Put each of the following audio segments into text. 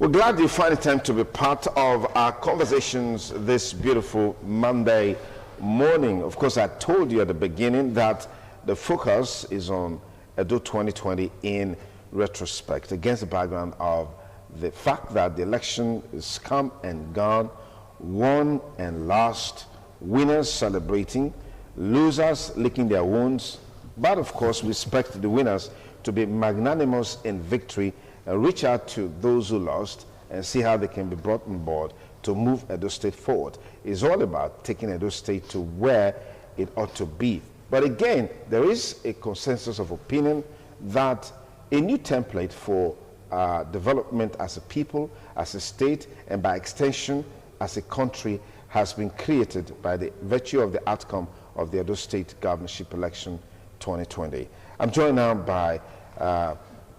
We're glad you find the time to be part of our conversations this beautiful Monday morning. Of course, I told you at the beginning that the focus is on Edo 2020 in retrospect, against the background of the fact that the election is come and gone, won and lost, winners celebrating, losers licking their wounds, but of course we expect the winners to be magnanimous in victory and reach out to those who lost and see how they can be brought on board to move Edo State forward. It's all about taking Edo State to where it ought to be. But again, there is a consensus of opinion that a new template for development as a people, as a state, and by extension as a country has been created by the virtue of the outcome of the Edo State governorship election 2020. I'm joined now by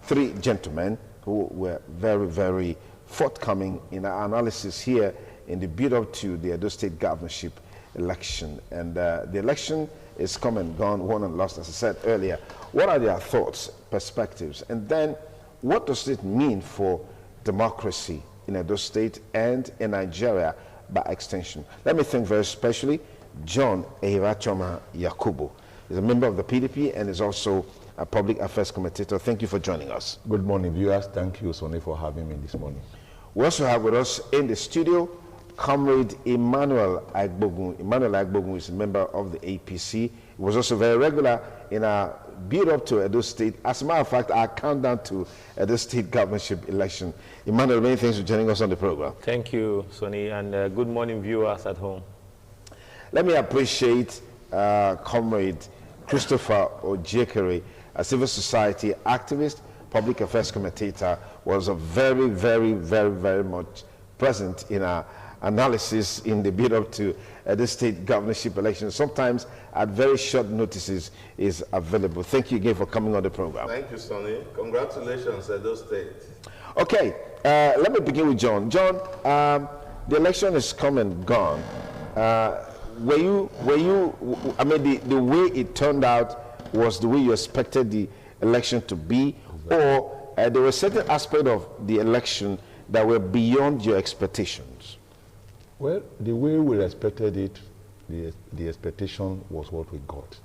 three gentlemen who were very, very forthcoming in our analysis here in the build-up to the Edo State governorship election. And the election is come and gone, won and lost, as I said earlier. What are their thoughts, perspectives, and then what does it mean for democracy in Edo State and in Nigeria by extension? Let me thank very specially John Ehirachoma Yakubu. He's a member of the PDP and is also a public affairs commentator. Thank you for joining us. Good morning, viewers. Thank you, Sonny, for having me this morning. We also have with us in the studio Comrade Emmanuel Agbogun. Emmanuel Agbogun is a member of the APC. He was also very regular in our build-up to Edo State. As a matter of fact, our countdown to Edo State governorship election. Emmanuel, many thanks for joining us on the program. Thank you, Sonny, and good morning, viewers at home. Let me appreciate Comrade Christopher Ojekere, a civil society activist, public affairs commentator, was a very, very, very, very much present in our analysis in the build-up to the state governorship election. Sometimes at very short notices is available. Thank you again for coming on the program. Thank you, Sonny. Congratulations, Edo State. Okay, let me begin with John. John, the election is come and gone. Were you, I mean, the way it turned out was the way you expected the election to be, or there were certain aspects of the election that were beyond your expectations? Well, the way we expected it, the expectation was what we got.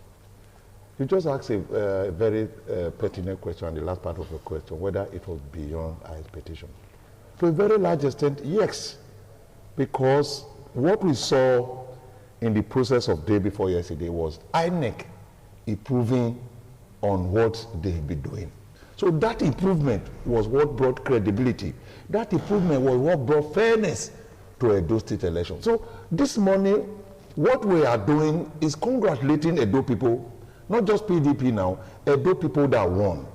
You just asked a very pertinent question in the last part of your question, whether it was beyond our expectation. To a very large extent, yes, because what we saw in the process of day before yesterday was INEC improving on what they've been doing. So that improvement was what brought credibility. That improvement was what brought fairness to Edo State election. So this morning, what we are doing is congratulating Edo people, not just PDP now, Edo people that won.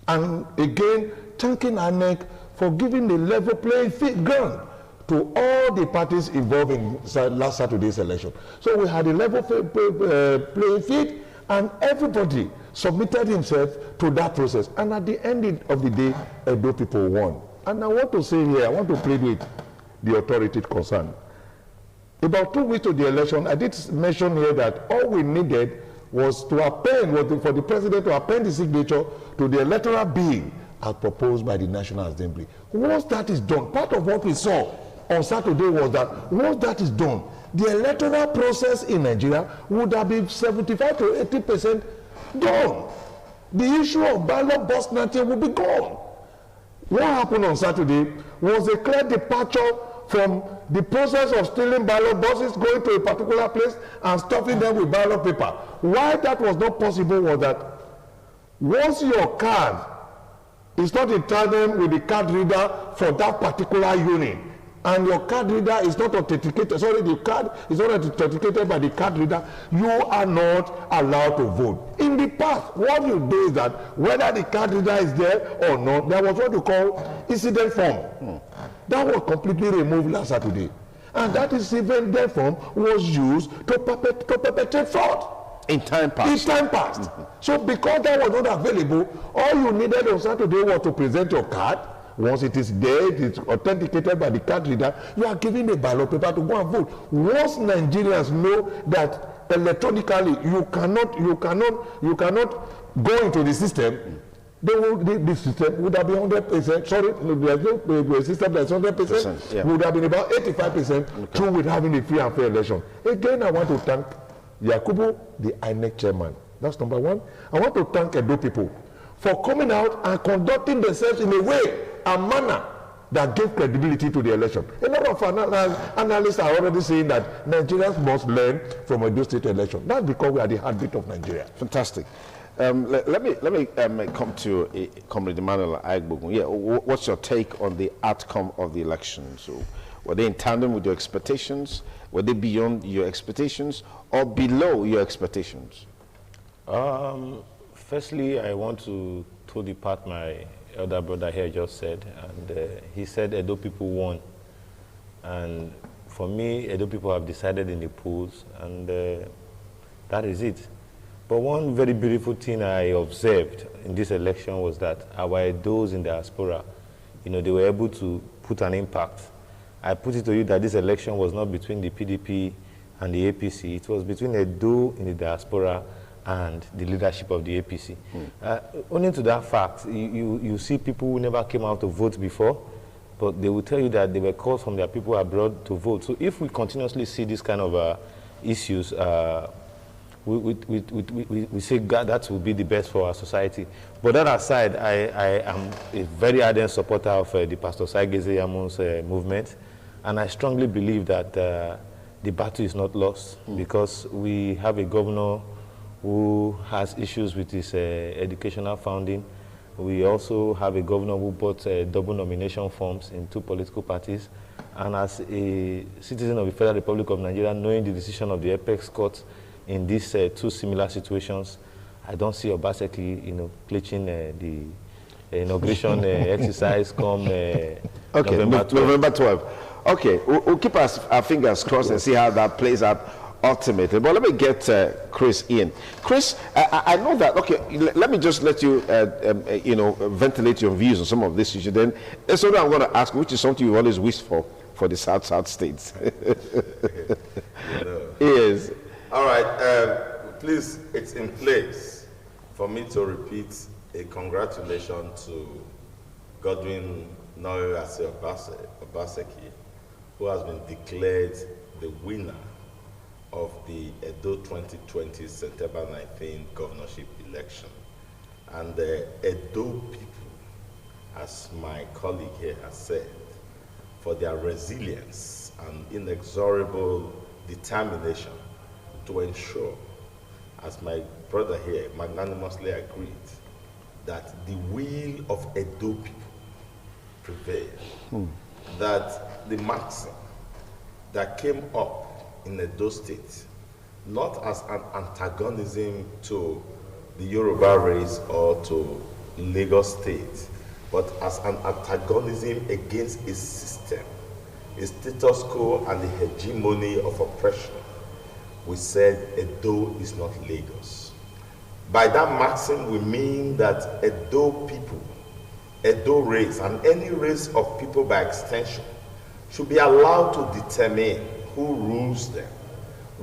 And again, thanking INEC for giving the level playing ground to all the parties involved in last Saturday's election. So we had a level playing field, and everybody submitted himself to that process. And at the end of the day, Edo people won. And I want to say here, I want to plead with the authority concerned. About 2 weeks to the election, I did mention here that all we needed was to append, for the president to append the signature to the electoral bill as proposed by the National Assembly. Once that is done, part of what we saw on Saturday was that once that is done, the electoral process in Nigeria would have been 75 to 80% gone. The issue of ballot box snatching would be gone. What happened on Saturday was a clear departure from the process of stealing ballot boxes, going to a particular place and stuffing them with ballot paper. Why that was not possible was that once your card is not in tandem with the card reader for that particular unit, and your card reader is not authenticated, sorry, the card is not authenticated by the card reader, you are not allowed to vote. In the past, what you do is that whether the card reader is there or not, there was what you call incident form. That was completely removed last Saturday. And that incident form was used to perpetrate fraud. In time past. In time past. So because that was not available, all you needed on Saturday was to present your card. Once it is there, it is authenticated by the card reader, you are given a ballot paper to go and vote. Once Nigerians know that electronically you cannot go into the system, the system would have been 100%. Sorry, there's no system that's 100%. Yeah. Would have been about 85% through with having a free and fair election. Again, I want to thank Yakubu, the INEC chairman. That's number one. I want to thank Edo people for coming out and conducting themselves in a way and manner that gave credibility to the election. A lot of analysts are already saying that Nigerians must learn from Edo State election. That's because we are the heartbeat of Nigeria. Fantastic. Let me come to Comrade Emmanuel Aigbogun. Yeah, what's your take on the outcome of the election? So, were they in tandem with your expectations? Were they beyond your expectations or below your expectations? Firstly, I want to toe the path my elder brother here just said, and he said Edo people won. And for me, Edo people have decided in the polls, and that is it. But one very beautiful thing I observed in this election was that our Edos in diaspora, they were able to put an impact. I put it to you that this election was not between the PDP and the APC. It was between Edo in the diaspora and the leadership of the APC. Owing to that fact, you see people who never came out to vote before, but they will tell you that they were called from their people abroad to vote. So if we continuously see this kind of issues, we say God, that will be the best for our society. But that aside, I am a very ardent supporter of the Pastor Saigeze Yamon's movement, and I strongly believe that the battle is not lost because we have a governor who has issues with his educational founding. We also have a governor who bought double nomination forms in 2 political parties. And as a citizen of the Federal Republic of Nigeria, knowing the decision of the Apex Court in these 2 similar situations, I don't see Obaseki, clutching the inauguration exercise come November 12. November 12. Okay, we'll keep our fingers crossed and see how that plays out ultimately. But let me get Chris in. Chris, I know that, okay, let me just let you, ventilate your views on some of this issue. Then that's what I'm going to ask, which is something you always wished for the South states. Yes. All right, please, it's in place for me to repeat a congratulations to Godwin Noyoase Obaseki, who has been declared the winner of the Edo 2020 September 19 governorship election. And the Edo people, as my colleague here has said, for their resilience and inexorable determination to ensure, as my brother here magnanimously agreed, that the will of Edo people prevail. That the maxim that came up in Edo State, not as an antagonism to the Yoruba race or to Lagos State, but as an antagonism against a system, a status quo and the hegemony of oppression. We said Edo is not Lagos. By that maxim, we mean that Edo people, Edo race, and any race of people by extension should be allowed to determine who rules them,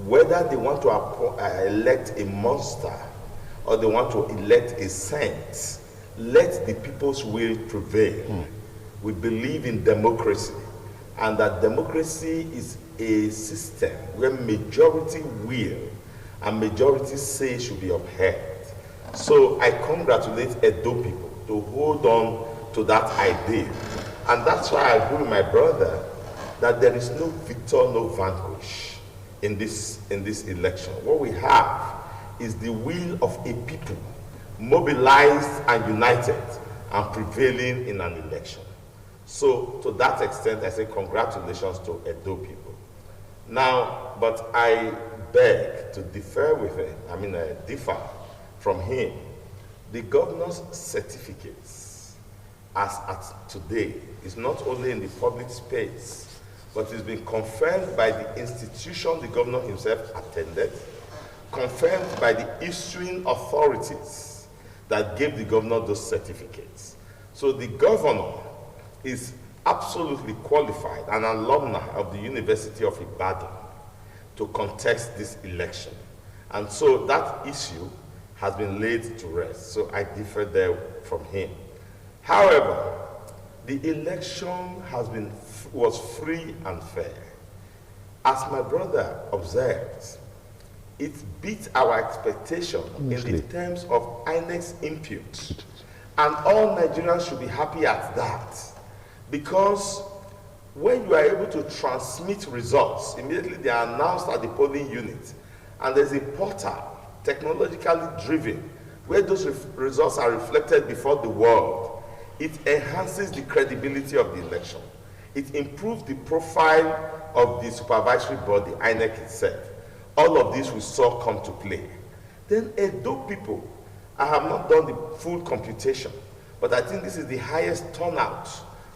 whether they want to elect a monster or they want to elect a saint. Let the people's will prevail. We believe in democracy, and that democracy is a system where majority will and majority say should be upheld. So I congratulate Edo people to hold on to that idea. And that's why I agree with my brother that there is no victor, no vanquish in this election. What we have is the will of a people mobilized and united and prevailing in an election. So to that extent, I say congratulations to Edo people. Now, but I beg to differ from him. The governor's certificates, as at today, is not only in the public space, but it's been confirmed by the institution the governor himself attended, confirmed by the issuing authorities that gave the governor those certificates. So the governor is absolutely qualified, an alumna of the University of Ibadan, to contest this election. And so that issue has been laid to rest. So I differ there from him. However, the election was free and fair. As my brother observed, it beat our expectation in terms of INEC's input. And all Nigerians should be happy at that. Because when you are able to transmit results, immediately they are announced at the polling unit. And there's a portal, technologically driven, where those results are reflected before the world. It enhances the credibility of the election. It improves the profile of the supervisory body, INEC itself. All of this we saw come to play. Then Edo people, I have not done the full computation, but I think this is the highest turnout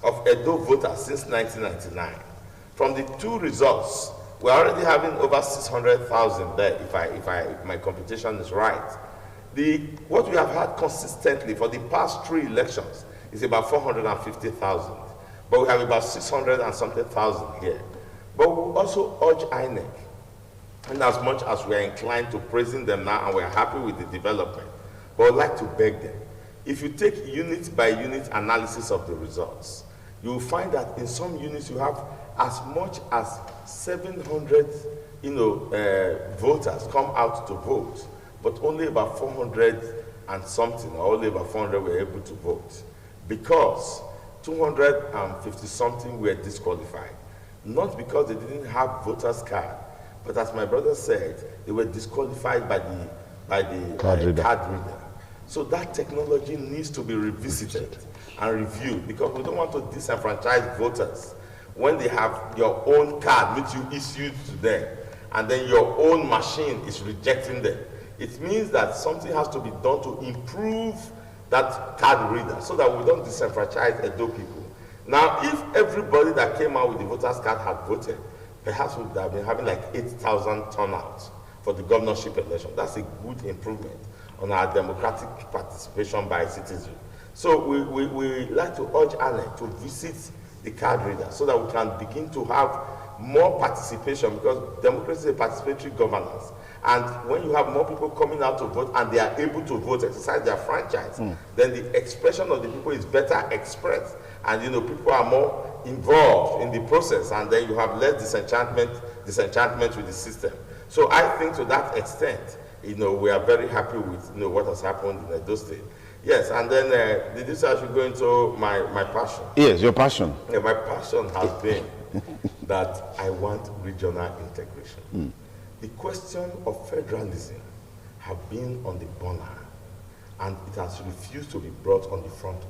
of Edo voters since 1999. From the two results, we're already having over 600,000 there, if my computation is right. What we have had consistently for the past 3 elections is about 450,000. But we have about 600 and something thousand here. But we also urge INEC, and as much as we are inclined to praising them now and we are happy with the development, but I'd like to beg them, if you take unit by unit analysis of the results, you will find that in some units you have as much as 700 voters come out to vote, but only about 400 and something, or only about 400 were able to vote, because 250 something were disqualified. Not because they didn't have voters card, but as my brother said, they were disqualified by the card reader. So that technology needs to be revisited and reviewed, because we don't want to disenfranchise voters when they have your own card which you issued to them, and then your own machine is rejecting them. It means that something has to be done to improve that card reader so that we don't disenfranchise Edo people. Now, if everybody that came out with the voters card had voted, perhaps we would have been having like 8,000 turnouts for the governorship election. That's a good improvement on our democratic participation by citizens. So we like to urge ANEC to visit the card reader so that we can begin to have more participation, because democracy is a participatory governance. And when you have more people coming out to vote and they are able to vote, exercise their franchise, then the expression of the people is better expressed. And people are more involved in the process, and then you have less disenchantment with the system. So I think to that extent, we are very happy with what has happened in Edo State. Yes, and then did you say I should go into my passion? Yes, your passion. Yeah, my passion has been that I want regional integration. The question of federalism have been on the burner, and it has refused to be brought on the front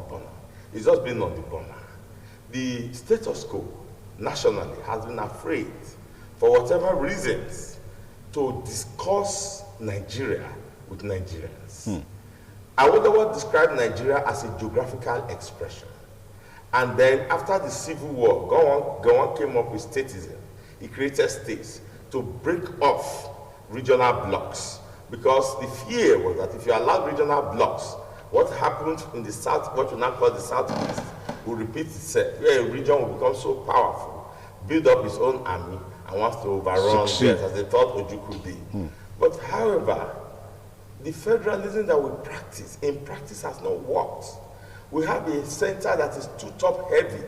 burner. It's just been on the burner. The status quo nationally has been afraid, for whatever reasons, to discuss Nigeria with Nigerians. I would describe Nigeria as a geographical expression. And then after the Civil War, Gowon came up with statism. He created states to break off regional blocks, because the fear was that if you allow regional blocks, what happened in the south, what we now call the southeast, will repeat itself, where a region will become so powerful, build up its own army, and wants to overrun it, as they thought Ojukwu did. But however, the federalism that we practice, in practice has not worked. We have a center that is too top heavy,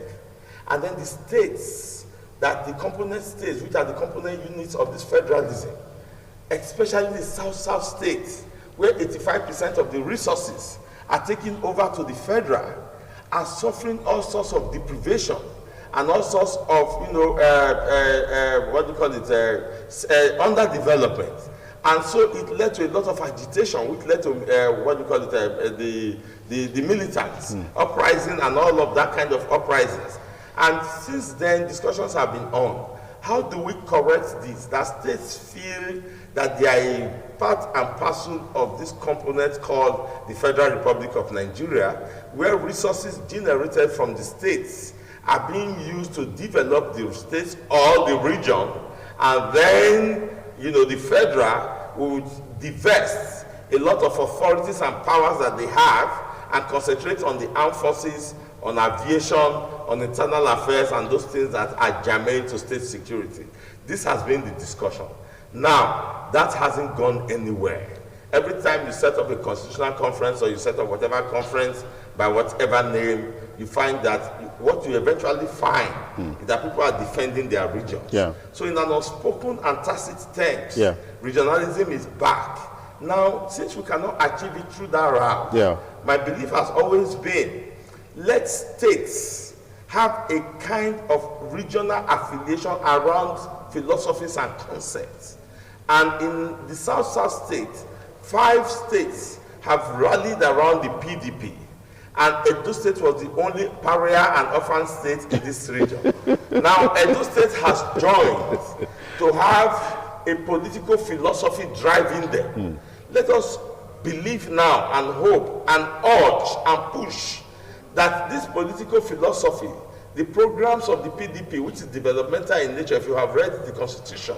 and then the states, the component states, which are the component units of this federalism, especially the south states, where 85% of the resources are taken over to the federal, are suffering all sorts of deprivation and all sorts of, underdevelopment. And so it led to a lot of agitation, which led to the militants, uprising and all of that kind of uprisings. And since then, discussions have been on. How do we correct this? That states feel that they are a part and parcel of this component called the Federal Republic of Nigeria, where resources generated from the states are being used to develop the states or the region, and then, the federal would divest a lot of authorities and powers that they have and concentrate on the armed forces, on aviation, on internal affairs, and those things that are germane to state security. This has been the discussion. Now, that hasn't gone anywhere. Every time you set up a constitutional conference or you set up whatever conference by whatever name, you find that what you eventually find is that people are defending their regions. Yeah. So in an unspoken and tacit terms, Yeah. regionalism is back. Now, since we cannot achieve it through that route, Yeah. my belief has always been, let states have a kind of regional affiliation around philosophies and concepts. And in the South-South states, 5 states have rallied around the PDP. And Edo State was the only pariah and orphan state in this region. Now, Edo State has joined to have a political philosophy driving them. Let us believe now and hope and urge and push that this political philosophy, the programs of the PDP, which is developmental in nature, if you have read the Constitution,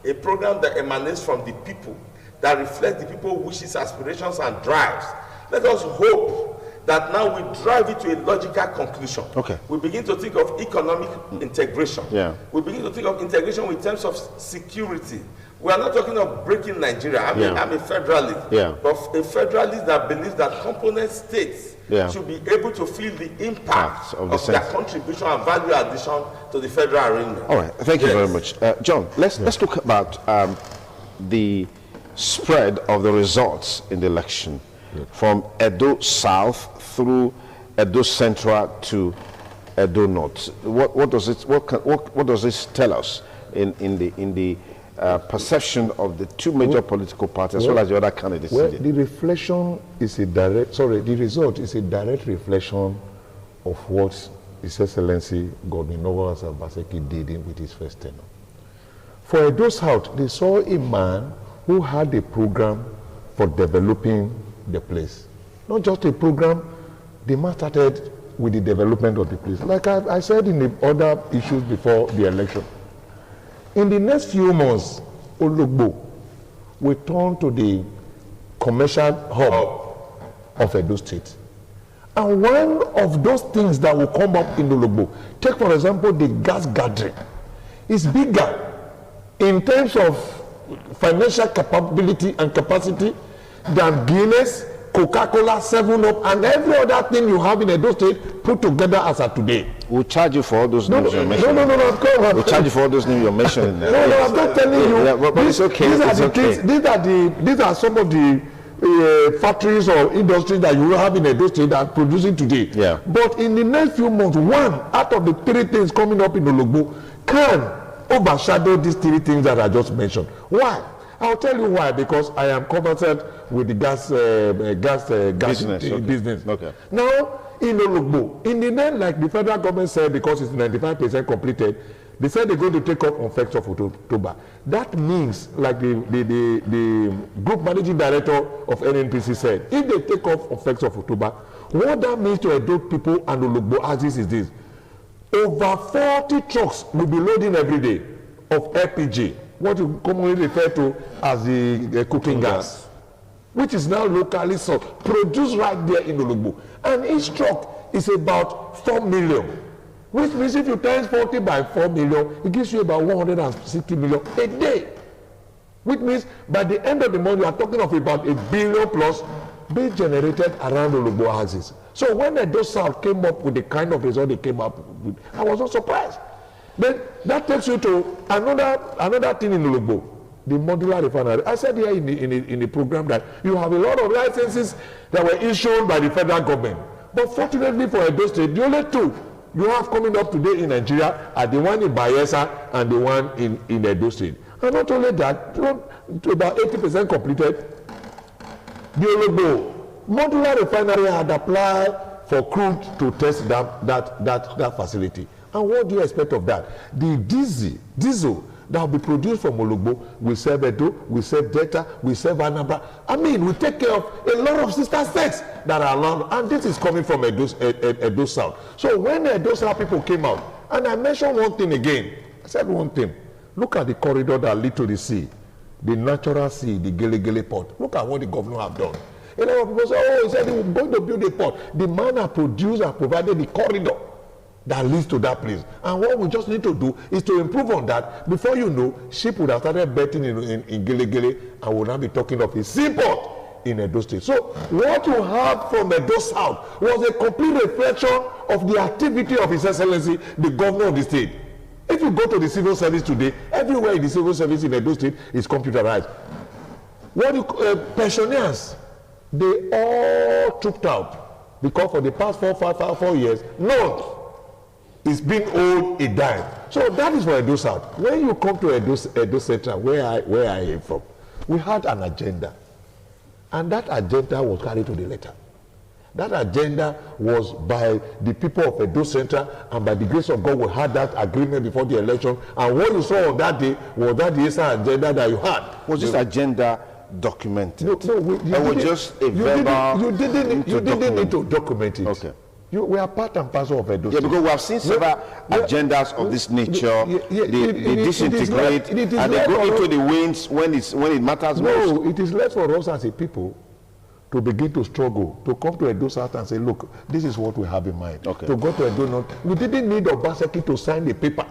a program that emanates from the people, that reflects the people's wishes, aspirations, and drives. Let us hope that now we drive it to a logical conclusion. Okay. We begin to think of economic integration. Yeah. We begin to think of integration in terms of security. We are not talking of breaking Nigeria. I mean, Yeah. I'm a federalist. Yeah. But a federalist that believes that component states should be able to feel the impact of of the their contribution and value addition to the federal arrangement. All right, thank you very much. John, let's talk about the spread of the results in the election from Edo South through Edo Central to Edo North. What does this tell us in the perception of the two major political parties as well as the other candidates? Well, the reflection is the result is a direct reflection of what His Excellency Godwin Novoa Obaseki did with his first tenure. For Edo South, they saw a man who had a program for developing the place. Not just a program, the man started with the development of the place. Like I said in the other issues before the election, in the next few months, Ologbo will turn to the commercial hub of Edo State. And one of those things that will come up in Ologbo, take for example the gas gathering, is bigger in terms of financial capability and capacity than Guinness, Coca-Cola, 7-Up, and every other thing you have in Edo State put together as of today. We'll charge you for all those names you're mentioning. No, of course. We'll charge you for all those names you're mentioning. No, I'm not telling you. Yeah, but it's okay. These are some of the factories or industries that you will have in Edo State that are producing today. Yeah. But in the next few months, one out of the 3 things coming up in Ologbo can overshadow these 3 things that I just mentioned. Why? I'll tell you why. Because I am conversant with the gas business. Okay. Now, in Ologbo, in the end, like the federal government said, because it's 95% completed, they said they're going to take off on 1st of October. That means, like the group managing director of NNPC said, if they take off on 1st of October, what that means to Edo people and Ologbo axis is this: over 40 trucks will be loading every day of LPG, what you commonly refer to as the cooking gas, which is now locally sold, produced right there in Ologbo. And each truck is about 4 million, which means if you times 40 by 4 million, it gives you about 160 million a day. Which means by the end of the month, you are talking of about $1 billion plus being generated around Ologbo houses. So when Edo South came up with the kind of result they came up with, I was not surprised. Then that takes you to another thing in Ologbo, the modular refinery. I said here in the program that you have a lot of licenses that were issued by the federal government. But fortunately for Edo State, the only 2 you have coming up today in Nigeria are the one in Bayelsa and the one in Edo State. And not only that, to about 80% completed, the Ologbo modular refinery had applied for crude to test that facility. And what do you expect of that? The diesel that will be produced from Ologbo will serve Edo, will serve Delta, will serve Anambra. I mean, we take care of a lot of sister states that are around, and this is coming from Edo South. So when the Edo South people came out, and I mentioned one thing again, I said one thing: look at the corridor that leads to the sea, the natural sea, the Gele port. Look at what the governor have done. A lot of people say, oh, he said he was going to build a port. The man that produced and provided the corridor that leads to that place. And what we just need to do is to improve on that. Before you know, sheep would have started betting in Gele Gele and would now be talking of a seaport in Edo State. So what you have from Edo South was a complete reflection of the activity of His Excellency, the governor of the state. If you go to the civil service today, everywhere in the civil service in Edo State is computerized. What you pensioners, they all trooped out because for the past 4 years, none is being owed a dime. So that is for Edo South. When you come to Edo Central, where I am from, we had an agenda, and that agenda was carried to the letter. That agenda was by the people of Edo Central, and by the grace of God, we had that agreement before the election. And what you saw on that day was that the agenda that you had. Was this agenda documented? No, it was just a verbal. You didn't need to document it. Okay. We are part and parcel of Edo State. Yeah, because we have seen several agendas of this nature. They disintegrate and they go into the winds when it matters most. No, it is left for us as a people to begin to struggle, to come to Edo South and say, look, this is what we have in mind. Okay. To go to Edo North, we didn't need Obaseki to sign the paper.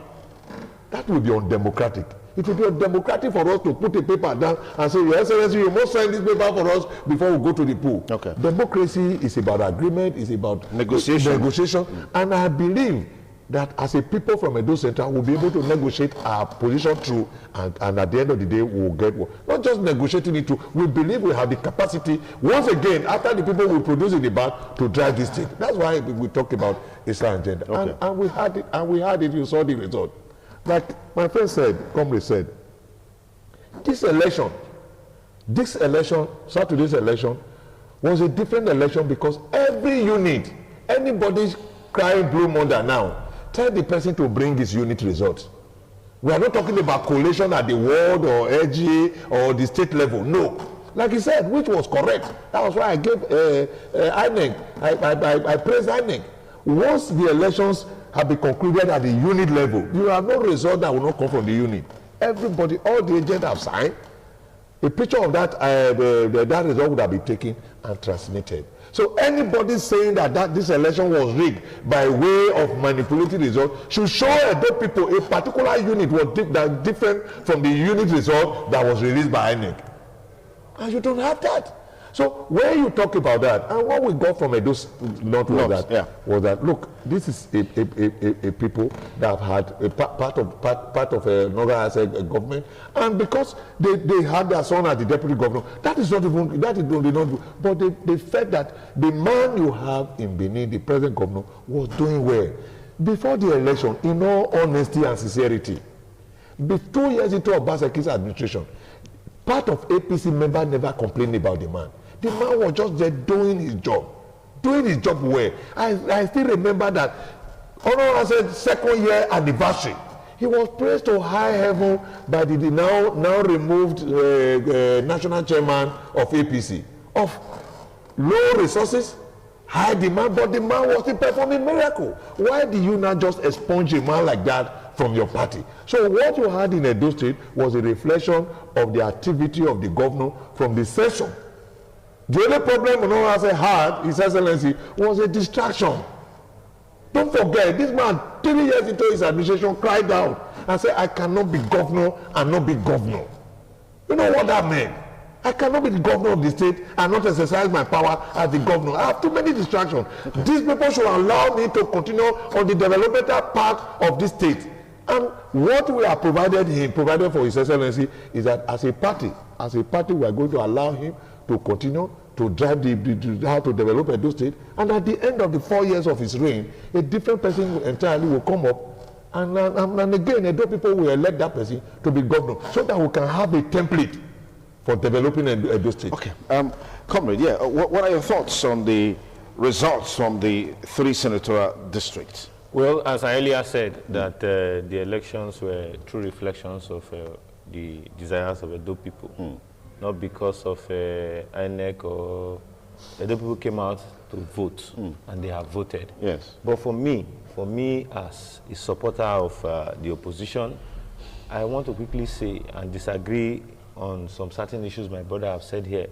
That would be undemocratic. It would be undemocratic for us to put a paper down and say, Your Excellency, you must sign this paper for us before we go to the pool. Okay. Democracy is about agreement, is about negotiation. And I believe that as a people from Edo Central, we'll be able to negotiate our position through, and at the end of the day, we'll get one. Not just negotiating it through, we believe we have the capacity, once again, after the people will produce in the back, to drive this thing. That's why we talk about Islam agenda. Okay. And we had it, you saw the result. Like my friend said, comrade said, this election, Saturday's election, was a different election because every unit, anybody's crying blue mother now, tell the person to bring his unit results. We are not talking about collation at the ward or LGA or the state level. No. Like he said, which was correct. That was why I gave INEC. I praised INEC. Once the elections have been concluded at the unit level, you have no result that will not come from the unit. Everybody, all the agents have signed. A picture of that, that result would have been taken and transmitted. So anybody saying that this election was rigged by way of manipulating results should show Edo people a particular unit was different from the unit result that was released by INEC. And you don't have that. So when you talk about that, and what we got from Edo North was that look, this is a people that have had a part of another asset government, and because they had their son as the deputy governor, that is not even that is not. But they felt that the man you have in Benin, the present governor, was doing well before the election. In all honesty and sincerity, 2 years into Obaseki's administration, part of APC member never complained about the man. The man was just there doing his job well. I still remember that Honorable said second year anniversary. He was praised to high heaven by the now removed national chairman of APC. Of low resources, high demand, but the man was still performing miracle. Why do you not just expunge a man like that from your party? So what you had in Edo State was a reflection of the activity of the governor from the session. The only problem Honorable had, His Excellency, was a distraction. Don't forget, this man, 3 years into his administration, cried out and said, I cannot be governor and not be governor. You know what that meant? I cannot be the governor of the state and not exercise my power as the governor. I have too many distractions. These people should allow me to continue on the developmental part of this state. And what we have provided for His Excellency is that as a party, we are going to allow him to continue to drive how to develop Edo State, and at the end of the 4 years of his reign, a different person entirely will come up, and again, Edo people will elect that person to be governor, so that we can have a template for developing Edo State. Okay, comrade, what are your thoughts on the results from the 3 senatorial districts? Well, as I earlier said, that the elections were true reflections of the desires of Edo people. Not because of INEC or Edo people came out to vote, and they have voted. Yes. But for me as a supporter of the opposition, I want to quickly say and disagree on some certain issues my brother have said here.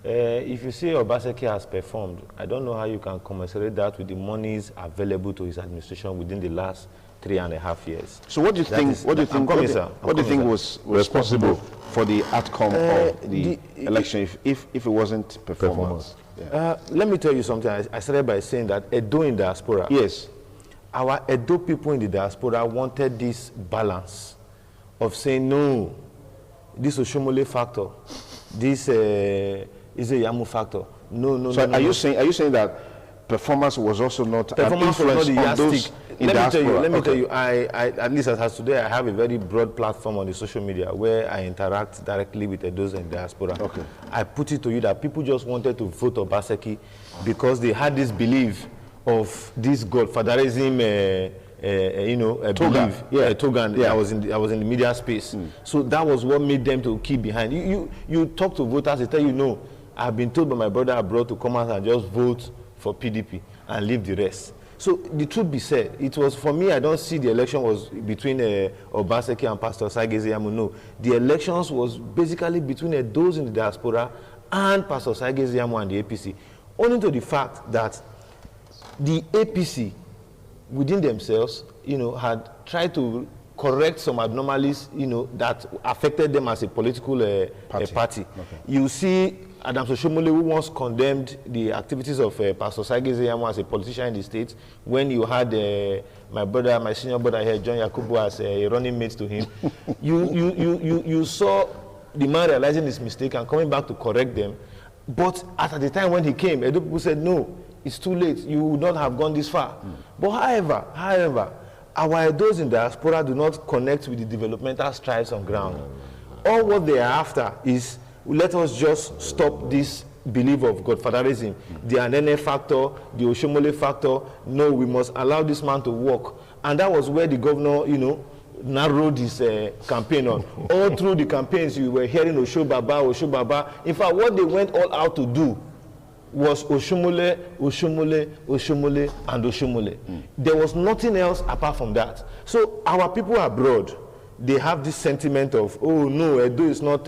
If you see Obaseki has performed, I don't know how you can commensurate that with the monies available to his administration within the last 3.5 years. So what do you think? What do you think was responsible for the outcome of the election if it wasn't performance? Yeah. Let me tell you something. I started by saying that Edo in diaspora. Yes. Our Edo people in the diaspora wanted this balance of saying no, this Oshomole factor, this is a Yamu factor. No. So are you saying that performance was also not an influence on those in diaspora? Let me tell you, I at least as today, I have a very broad platform on the social media where I interact directly with those in diaspora. Okay. I put it to you that people just wanted to vote Obaseki because they had this belief of this Godfatherism, belief. Yeah, Togan. Yeah. I was in the media space. So that was what made them to keep behind. You talk to voters, they tell you, no, I've been told by my brother abroad to come out and just vote for PDP and leave the rest. So the truth be said, it was, for me, I don't see the election was between Obaseki and Pastor Saigeze Yamu. No, the elections was basically between those in the diaspora and Pastor Saigeze Yamu and the APC. Owing to the fact that the APC within themselves, had tried to correct some anomalies, that affected them as a political party. Okay. You see Adams Oshomole, who once condemned the activities of Pastor Saigeze Yamu as a politician in the States, when you had my senior brother here, John Yakubu, as a running mate to him, you saw the man realizing his mistake and coming back to correct them. But at the time when he came, Edo people said, no, it's too late. You would not have gone this far. But however, our Edos in diaspora do not connect with the developmental strides on ground. All what they are after is, let us just stop this belief of Godfatherism, the Anene factor, the Oshomole factor. No, we must allow this man to work. And that was where the governor, narrowed his campaign on. All through the campaigns, you were hearing Oshobaba. In fact, what they went all out to do was Oshomole, and Oshomole. There was nothing else apart from that. So our people abroad, they have this sentiment of, oh no, Edo is not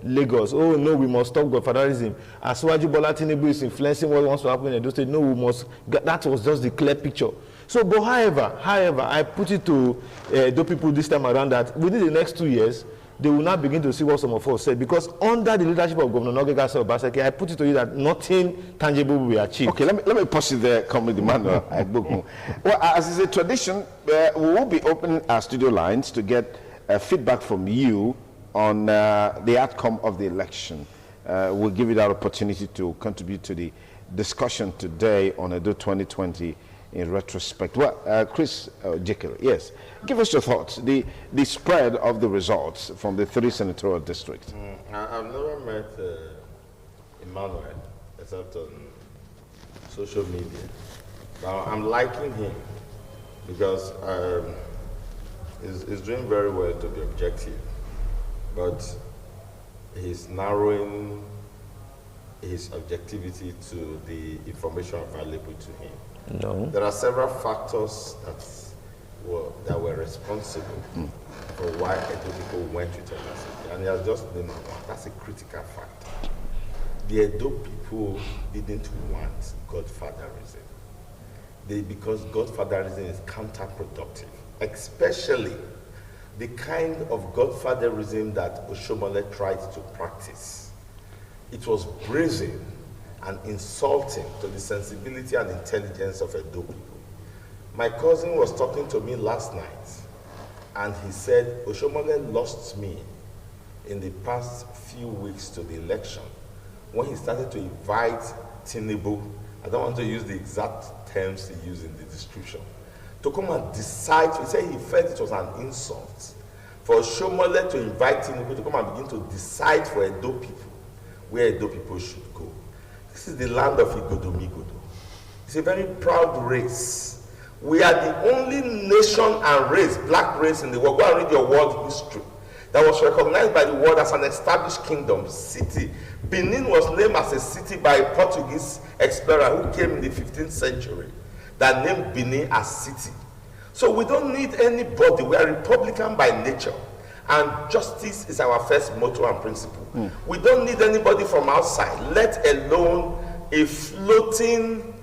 Lagos. Oh no, we must stop Godfatherism. Asiwaju Bola Tinubu is influencing what wants to happen in Edo State. No, we must. That was just the clear picture. So, but however, I put it to Edo people this time around that within the next 2 years, they will now begin to see what some of us said, because under the leadership of Governor Nogega Obaseki, I put it to you that nothing tangible will be achieved. Okay, let me pause it there, Comrade Emmanuel. Well, as is a tradition, we will be opening our studio lines to get feedback from you on the outcome of the election. We'll give you that opportunity to contribute to the discussion today on Edo 2020 in retrospect. Well, Chris Jekyll, yes, give us your thoughts. The spread of the results from the 3 senatorial districts. I've never met Emmanuel except on social media. Now I'm liking him because he's doing very well to be objective, but he's narrowing his objectivity to the information available to him. No. There are several factors that were responsible for why Edo people went with Obaseki, and he has just named one. That's a critical factor. The Edo people didn't want Godfatherism. Because Godfatherism is counterproductive, especially the kind of Godfatherism that Oshomole tried to practice. It was brazen and insulting to the sensibility and intelligence of Edo people. My cousin was talking to me last night, and he said, Oshomole lost me in the past few weeks to the election when he started to invite Tinubu, I don't want to use the exact terms he used in the description, to come and decide. He said he felt it was an insult for Oshomole to invite Tinubu to come and begin to decide for Edo people where Edo people should go. This is the land of Igodomigodo. It's a very proud race. We are the only nation and race, black race in the world. Go and read your world history. That was recognized by the world as an established kingdom, city. Benin was named as a city by a Portuguese explorer who came in the 15th century that named Benin as city. So we don't need anybody. We are Republican by nature. And justice is our first motto and principle. We don't need anybody from outside, let alone a floating.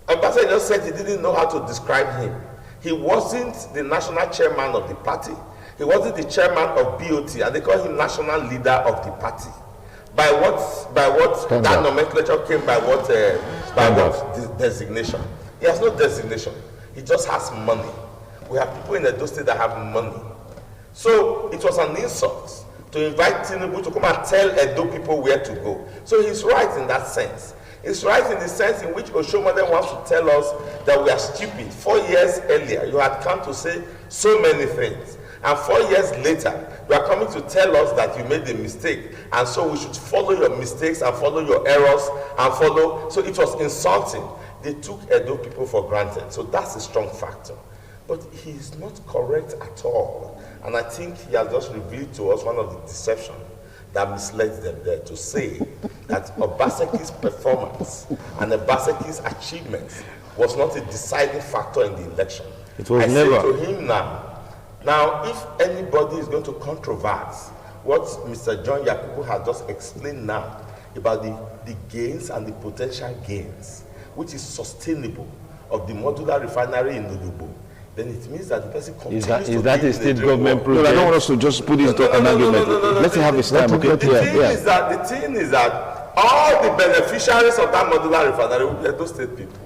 Ambassador just said he didn't know how to describe him. He wasn't the national chairman of the party. He wasn't the chairman of BOT, and they call him national leader of the party. By what that nomenclature came by what designation? He has no designation. He just has money. We have people in Edo State that have money. So it was an insult to invite Tinubu to come and tell Edo people where to go. So he's right in that sense. He's right in the sense in which Oshomode wants to tell us that we are stupid. 4 years earlier, you had come to say so many things. And 4 years later, you are coming to tell us that you made a mistake. And so we should follow your mistakes and follow your errors and follow. So it was insulting. They took Edo people for granted. So that's a strong factor. But he is not correct at all. And I think he has just revealed to us one of the deceptions that misled them there, to say that Obaseki's performance and Obaseki's achievements was not a deciding factor in the election. It was I never. say to him now, if anybody is going to controverse what Mr. John Yakubu has just explained now about the gains and the potential gains, which is sustainable, of the modular refinery in Nudubu, then it means that the person continues to is that a state government project? No, I don't want us to just put this to an argument. Let's have his time, okay? The thing is that all the beneficiaries of that modular refinery will be Edo State people.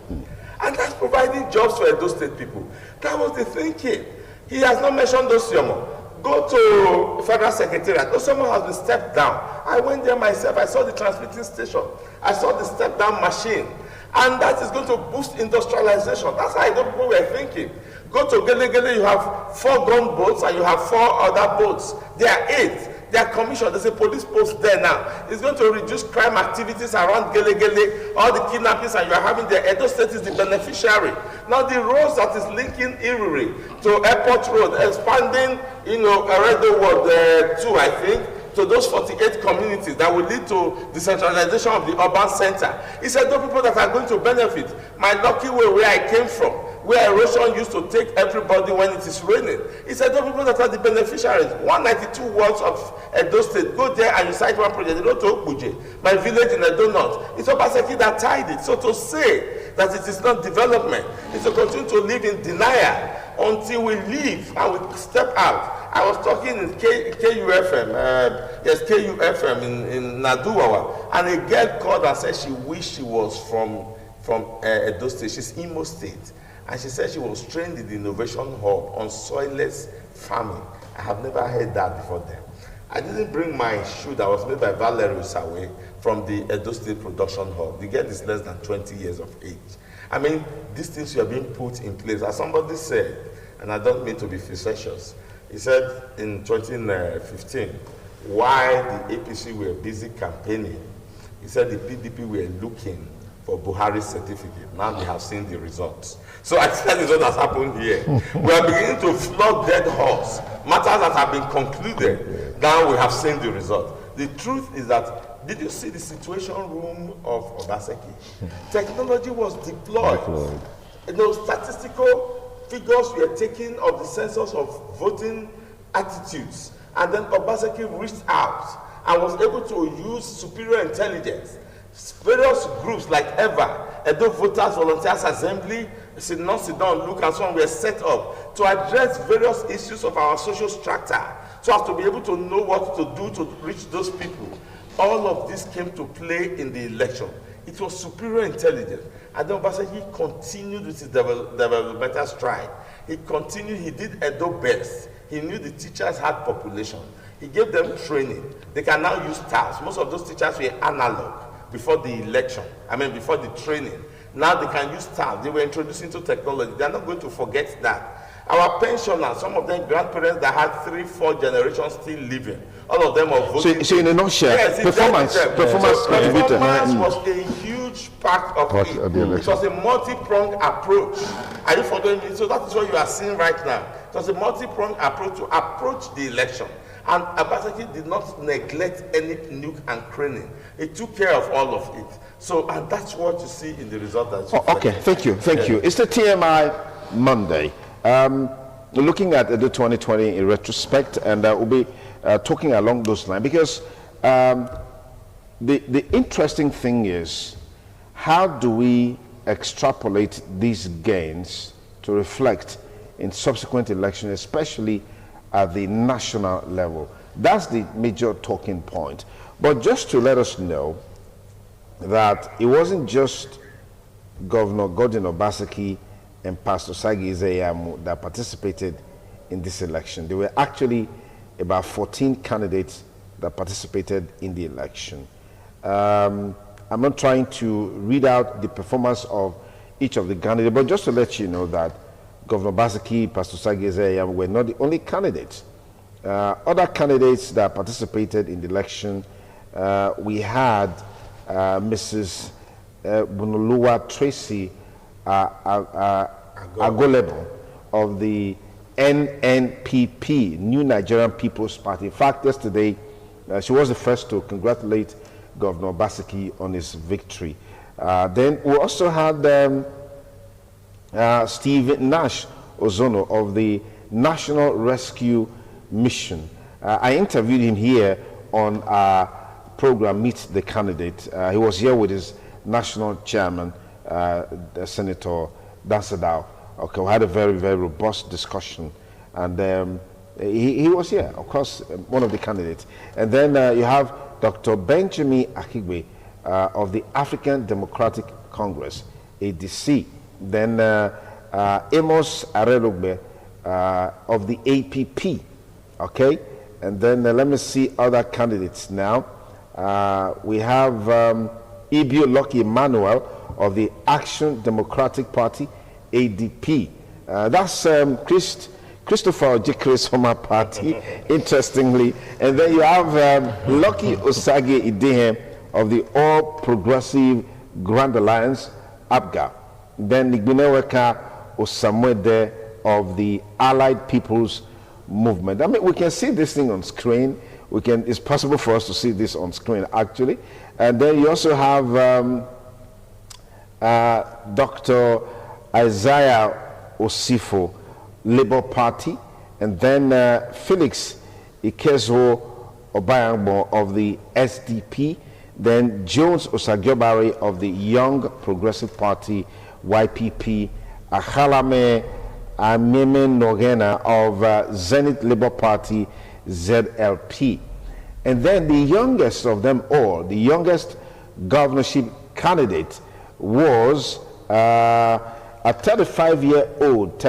And that's providing jobs for Edo State people. That was the thinking. He has not mentioned Dosyomo. Go to Federal Secretariat. Dosyomo has been stepped down. I went there myself. I saw the transmitting station. I saw the step-down machine. And that is going to boost industrialization. That's how Edo people were thinking. Go to Gelegele, you have 4 gunboats and you have 4 other boats. There are 8. They are commissioned. There's a police post there now. It's going to reduce crime activities around Gelegele, all the kidnappings, and you are having the Edo State is the beneficiary. Now the roads that is linking Iriri to Airport Road, expanding, Eredo Ward 2, I think, to those 48 communities that will lead to decentralization of the urban center. He said, those people that are going to benefit. My lucky way where I came from, where erosion used to take everybody when it is raining. He said, those people that are the beneficiaries, 192 wards of Edo State, go there and you cite one project. They go to Okbuje, my village in Edo North. It's Obaseki that tied it. So to say that it is not development, is to continue to live in denial until we leave and we step out. I was talking in KUFM, KUFM in Naduwawa, and a girl called and said she wished she was from Edo State. She's Imo State. And she said she was trained in the Innovation Hub on soilless farming. I have never heard that before then. I didn't bring my shoe that was made by Valerie Usawe from the Edo State Production Hub. The girl is less than 20 years of age. I mean, these things were being put in place. As somebody said, and I don't mean to be facetious, he said in 2015, while the APC were busy campaigning, he said the PDP were looking for Buhari's certificate. Now they have seen the results. So I think that is what has happened here. We are beginning to flog dead horse. Matters that have been concluded, now we have seen the result. The truth is that, did you see the situation room of Obaseki? Technology was deployed. Statistical figures were taken of the census of voting attitudes. And then Obaseki reached out and was able to use superior intelligence. Various groups like EVA, Edo Voters Volunteers Assembly, Sit Down, Look, and so on were set up to address various issues of our social strata, so as to be able to know what to do to reach those people. All of this came to play in the election. It was superior intelligence. And then Obaseki continued with his developmental stride. He continued, he did Edo best. He knew the teachers had population. He gave them training. They can now use tabs. Most of those teachers were analog before the election, before the training. Now they can use tabs. They were introduced into technology. They're not going to forget that. Our pensioners, some of them grandparents that had 3-4 generations still living, all of them are voting. So in a nutshell, yes, performance was a huge part of it. It was a multi-pronged approach. Are you following me? So that is what you are seeing right now. It was a multi-pronged approach to approach the election. And Obaseki did not neglect any nook and cranny. He took care of all of it. So, and that's what you see in the result. Okay, thank you. It's the TMI Monday. looking at the 2020 in retrospect, and we'll be talking along those lines, because the interesting thing is, how do we extrapolate these gains to reflect in subsequent elections, especially at the national level? That's the major talking point. But just to let us know that it wasn't just Governor Godwin Obaseki and Pastor Sagi Izeyamu that participated in this election. There were actually about 14 candidates that participated in the election. I'm not trying to read out the performance of each of the candidates, but just to let you know that Governor Obaseki, Pastor Sagi Izeyamu were not the only candidates. Other candidates that participated in the election, we had Mrs. Bunuluwa Tracy Agolebo of the NNPP, New Nigerian People's Party. In fact, yesterday, she was the first to congratulate Governor Obaseki on his victory. Then we also had Stephen Nash Ozono of the National Rescue Mission. I interviewed him here on our program, Meet the Candidate. He was here with his national chairman, Senator Dansadao. Okay, we had a very, very robust discussion, and he was here, of course, one of the candidates. And then you have Dr. Benjamin Akigbe of the African Democratic Congress, ADC. Then Amos Arelogbe of the APP, okay? And then let me see other candidates now. We have Ibio Lucky Emmanuel of the Action Democratic Party, ADP. That's Christopher Ojikre's former party, interestingly. And then you have Lucky Osage Idehem of the All Progressive Grand Alliance, APGA. Then Nigbineweka Osamwede of the Allied People's Movement. I mean, we can see this thing on screen. It's possible for us to see this on screen, actually. And then you also have Dr. Isaiah Osifo, Labour Party, and then Felix Ikezo Obayangbo of the SDP, then Jones Osagiobari of the Young Progressive Party, YPP, Akhalame Ameme Nogena of Zenith Labour Party, ZLP. And then the youngest of them all, the youngest governorship candidate was a 35-year-old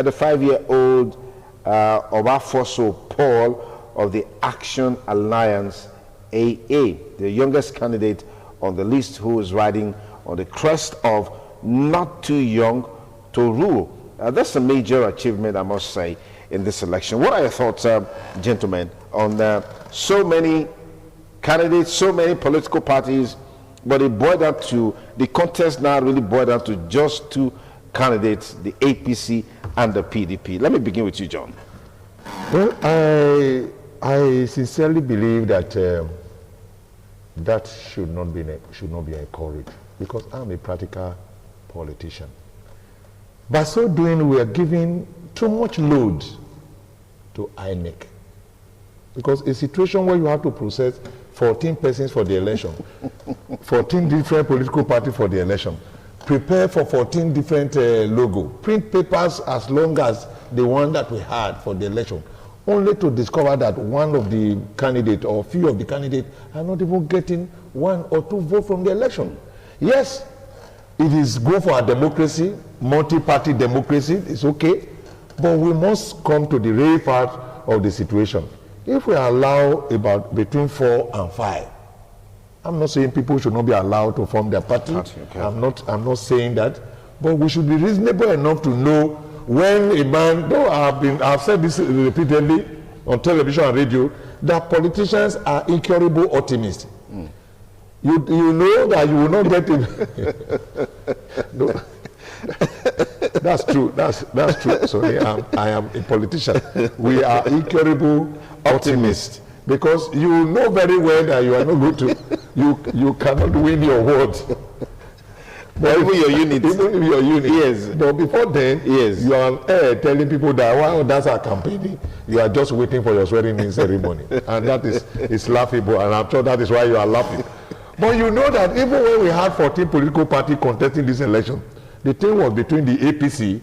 Obafoso Paul of the Action Alliance, AA, the youngest candidate on the list, who is riding on the crest of not too young to rule. That's a major achievement, I must say, in this election. What are your thoughts, gentlemen, on so many candidates, so many political parties, but it boiled down to, the contest now really boiled down to just two candidates, the APC and the PDP. Let me begin with you, John. Well, I sincerely believe that that should not be encouraged, because I'm a practical politician. By so doing, we are giving too much load to INEC, because a situation where you have to process 14 persons for the election, 14 different political parties for the election, prepare for 14 different logo, print papers as long as the one that we had for the election, only to discover that one of the candidates or few of the candidates are not even getting 1 or 2 votes from the election. Yes, it is good for our democracy, multi-party democracy, it's okay, but we must come to the real part of the situation. If we allow about between 4 and 5, I'm not saying people should not be allowed to form their party. Okay. I'm not saying that, but we should be reasonable enough to know when a man, though I've said this repeatedly on television and radio, that politicians are incurable optimists. Mm. You know that you will not get it. No. That's true. That's true. Sorry, I am a politician. We are incurable optimists, because you know very well that you are not going to, you cannot win your vote. But even your unit. Even your unit. Yes. But before then, yes, you are on air telling people that while others are campaigning, you are just waiting for your swearing-in ceremony. And that is laughable, and I'm sure that is why you are laughing. But you know that even when we had 14 political parties contesting this election, the thing was between the APC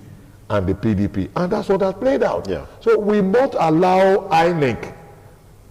and the PDP. And that's what has played out. Yeah. So we must allow INEC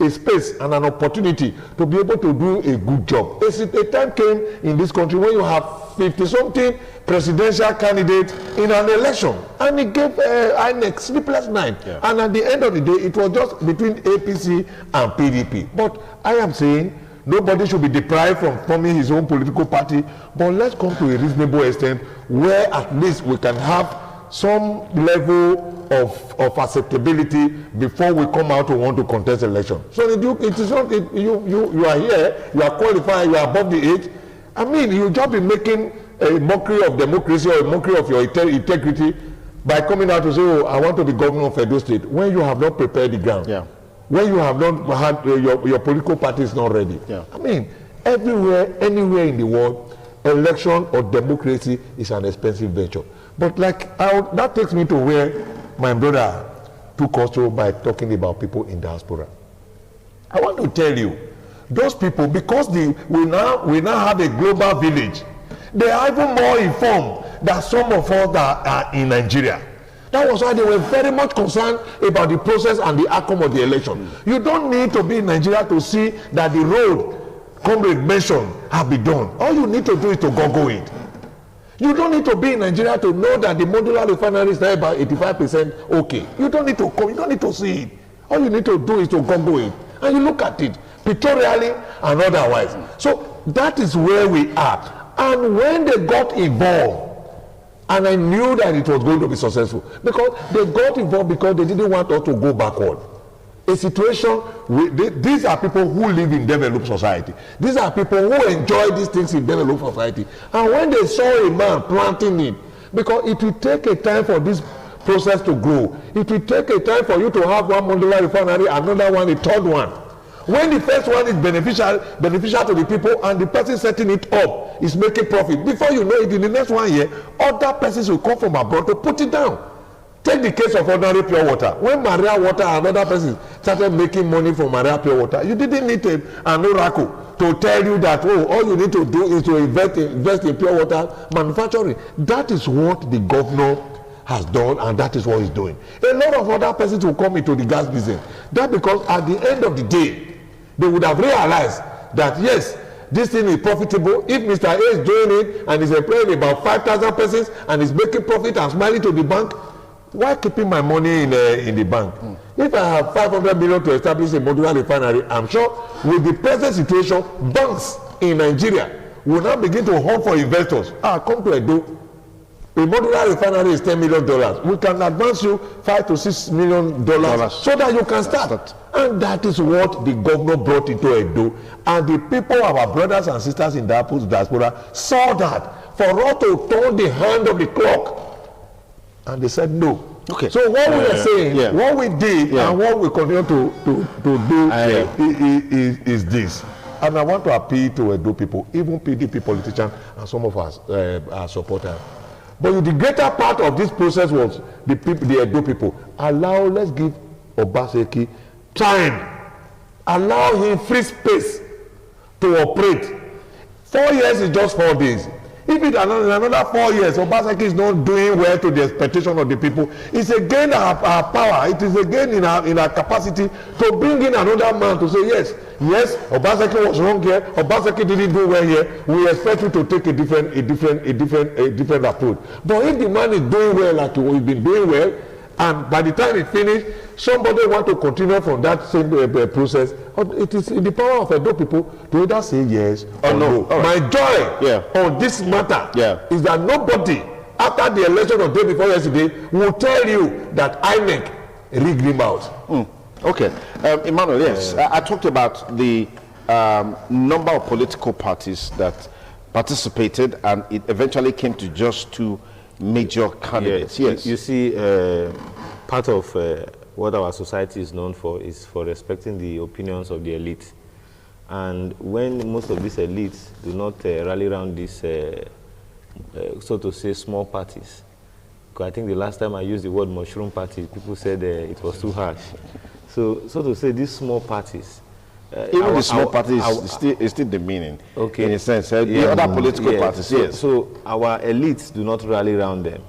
a space and an opportunity to be able to do a good job. A time came in this country when you have 50-something presidential candidates in an election, and it gave INEC sleepless night. Yeah. And at the end of the day, it was just between APC and PDP. But I am saying nobody should be deprived from forming his own political party, but let's come to a reasonable extent where at least we can have some level of acceptability before we come out to want to contest election. So it is not, you are here, you are qualified, you are above the age. I mean, you just be making a mockery of democracy or a mockery of your integrity by coming out to say, oh, I want to be governor of Edo State, when you have not prepared the ground. Yeah. When you have not had, your political party is not ready. Yeah. I mean, everywhere, anywhere in the world, election or democracy is an expensive venture. But that takes me to where my brother took us to by talking about people in diaspora. I want to tell you, those people, because we now have a global village, they are even more informed than some of us that are in Nigeria. That was why they were very much concerned about the process and the outcome of the election. You don't need to be in Nigeria to see that the road Comrade mentioned have been done. All you need to do is to go it. You don't need to be in Nigeria to know that the modular refinery is now about 85% okay. You don't need to come, you don't need to see it. All you need to do is to go it. And you look at it, pictorially and otherwise. So that is where we are. And when they got involved, and I knew that it was going to be successful, because they got involved because they didn't want us to go backward. A situation, these are people who live in developed society. These are people who enjoy these things in developed society. And when they saw a man planting it, because it will take a time for this process to grow. It will take a time for you to have one modular refinery, another one, a third one. When the first one is beneficial to the people and the person setting it up is making profit, before you know it, in the next 1 year, other persons will come from abroad to put it down. Take the case of ordinary pure water. When Maria Water and other persons started making money from Maria Pure Water, you didn't need an oracle to tell you that, oh, all you need to do is to invest in pure water manufacturing. That is what the governor has done, and that is what he's doing. A lot of other persons will come into the gas business. That because at the end of the day, they would have realized that, yes, this thing is profitable. If Mr. A is doing it and is employing about 5,000 persons and is making profit and smiling to the bank, why keeping my money in the bank? If I have 500 million to establish a modular refinery, I'm sure with the present situation, banks in Nigeria will now begin to hunt for investors. Come to Edo. A modular refinery is $10 million. We can advance you $5 to $6 million so that you can start. And that is what the governor brought into Edo. And the people, our brothers and sisters in diaspora, saw that for us to turn the hand of the clock. And they said no. Okay. So what we are saying, what we did, and what we continue to do is this. And I want to appeal to Edo people, even PDP politicians and some of us, our supporters. But the greater part of this process was the Edo people. Let's give Obaseki time. Allow him free space to operate. 4 years is just 4 days. If it another 4 years, Obaseki is not doing well to the expectation of the people, it's again our power, it is again in our capacity to bring in another man to say, yes, Obaseki was wrong here, Obaseki didn't do well here, we expect you to take a different approach. But if the man is doing well like he's been doing well, and by the time it finished, somebody want to continue from that same process, it is in the power of Edo people to either say yes or no. Right. My joy on this matter is that nobody, after the election of day before yesterday, will tell you that INEC rigged him out. Okay. Emmanuel, yes. I talked about the number of political parties that participated, and it eventually came to just 2 major candidates. Yes. You see, part of what our society is known for is for respecting the opinions of the elite. And when most of these elites do not rally around these so to say, small parties. Because I think the last time I used the word mushroom party, people said it was too harsh. So to say, these small parties. Even the small parties is still the meaning, okay. In a sense. The other political parties, yes. So our elites do not rally around them.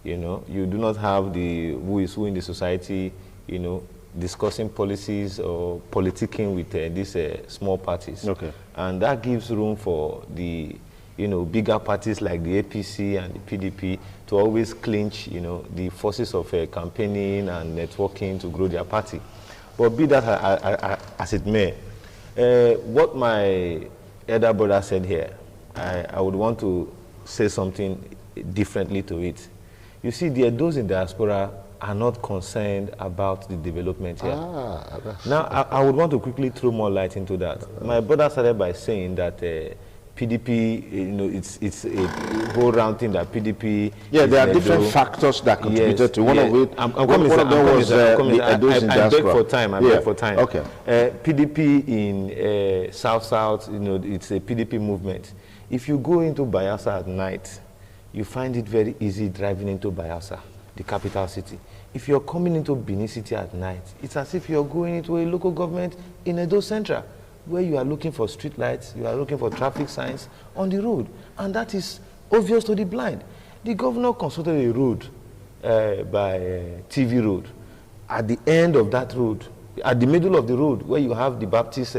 You know, you do not have the who is who in the society, you know, discussing policies or politicking with these small parties. Okay. And that gives room for the, you know, bigger parties like the APC and the PDP to always clinch, you know, the forces of campaigning and networking to grow their party. But be that as it may, what my elder brother said here, I would want to say something differently to it. You see, those in diaspora are not concerned about the development here. Now, I would want to quickly throw more light into that. My brother started by saying that PDP, you know, it's a whole round thing that PDP. Yeah, there are different factors that contributed to one of it. One of them was the Edos in diaspora. I beg for time. I beg for time. Okay. PDP in South, you know, it's a PDP movement. If you go into Bayelsa at night, you find it very easy driving into Bayelsa, the capital city. If you're coming into Benin City at night, it's as if you're going into a local government in Edo Central, where you are looking for street lights, you are looking for traffic signs on the road. And that is obvious to the blind. The governor constructed a road by TV road. At the end of that road, at the middle of the road, where you have the Baptist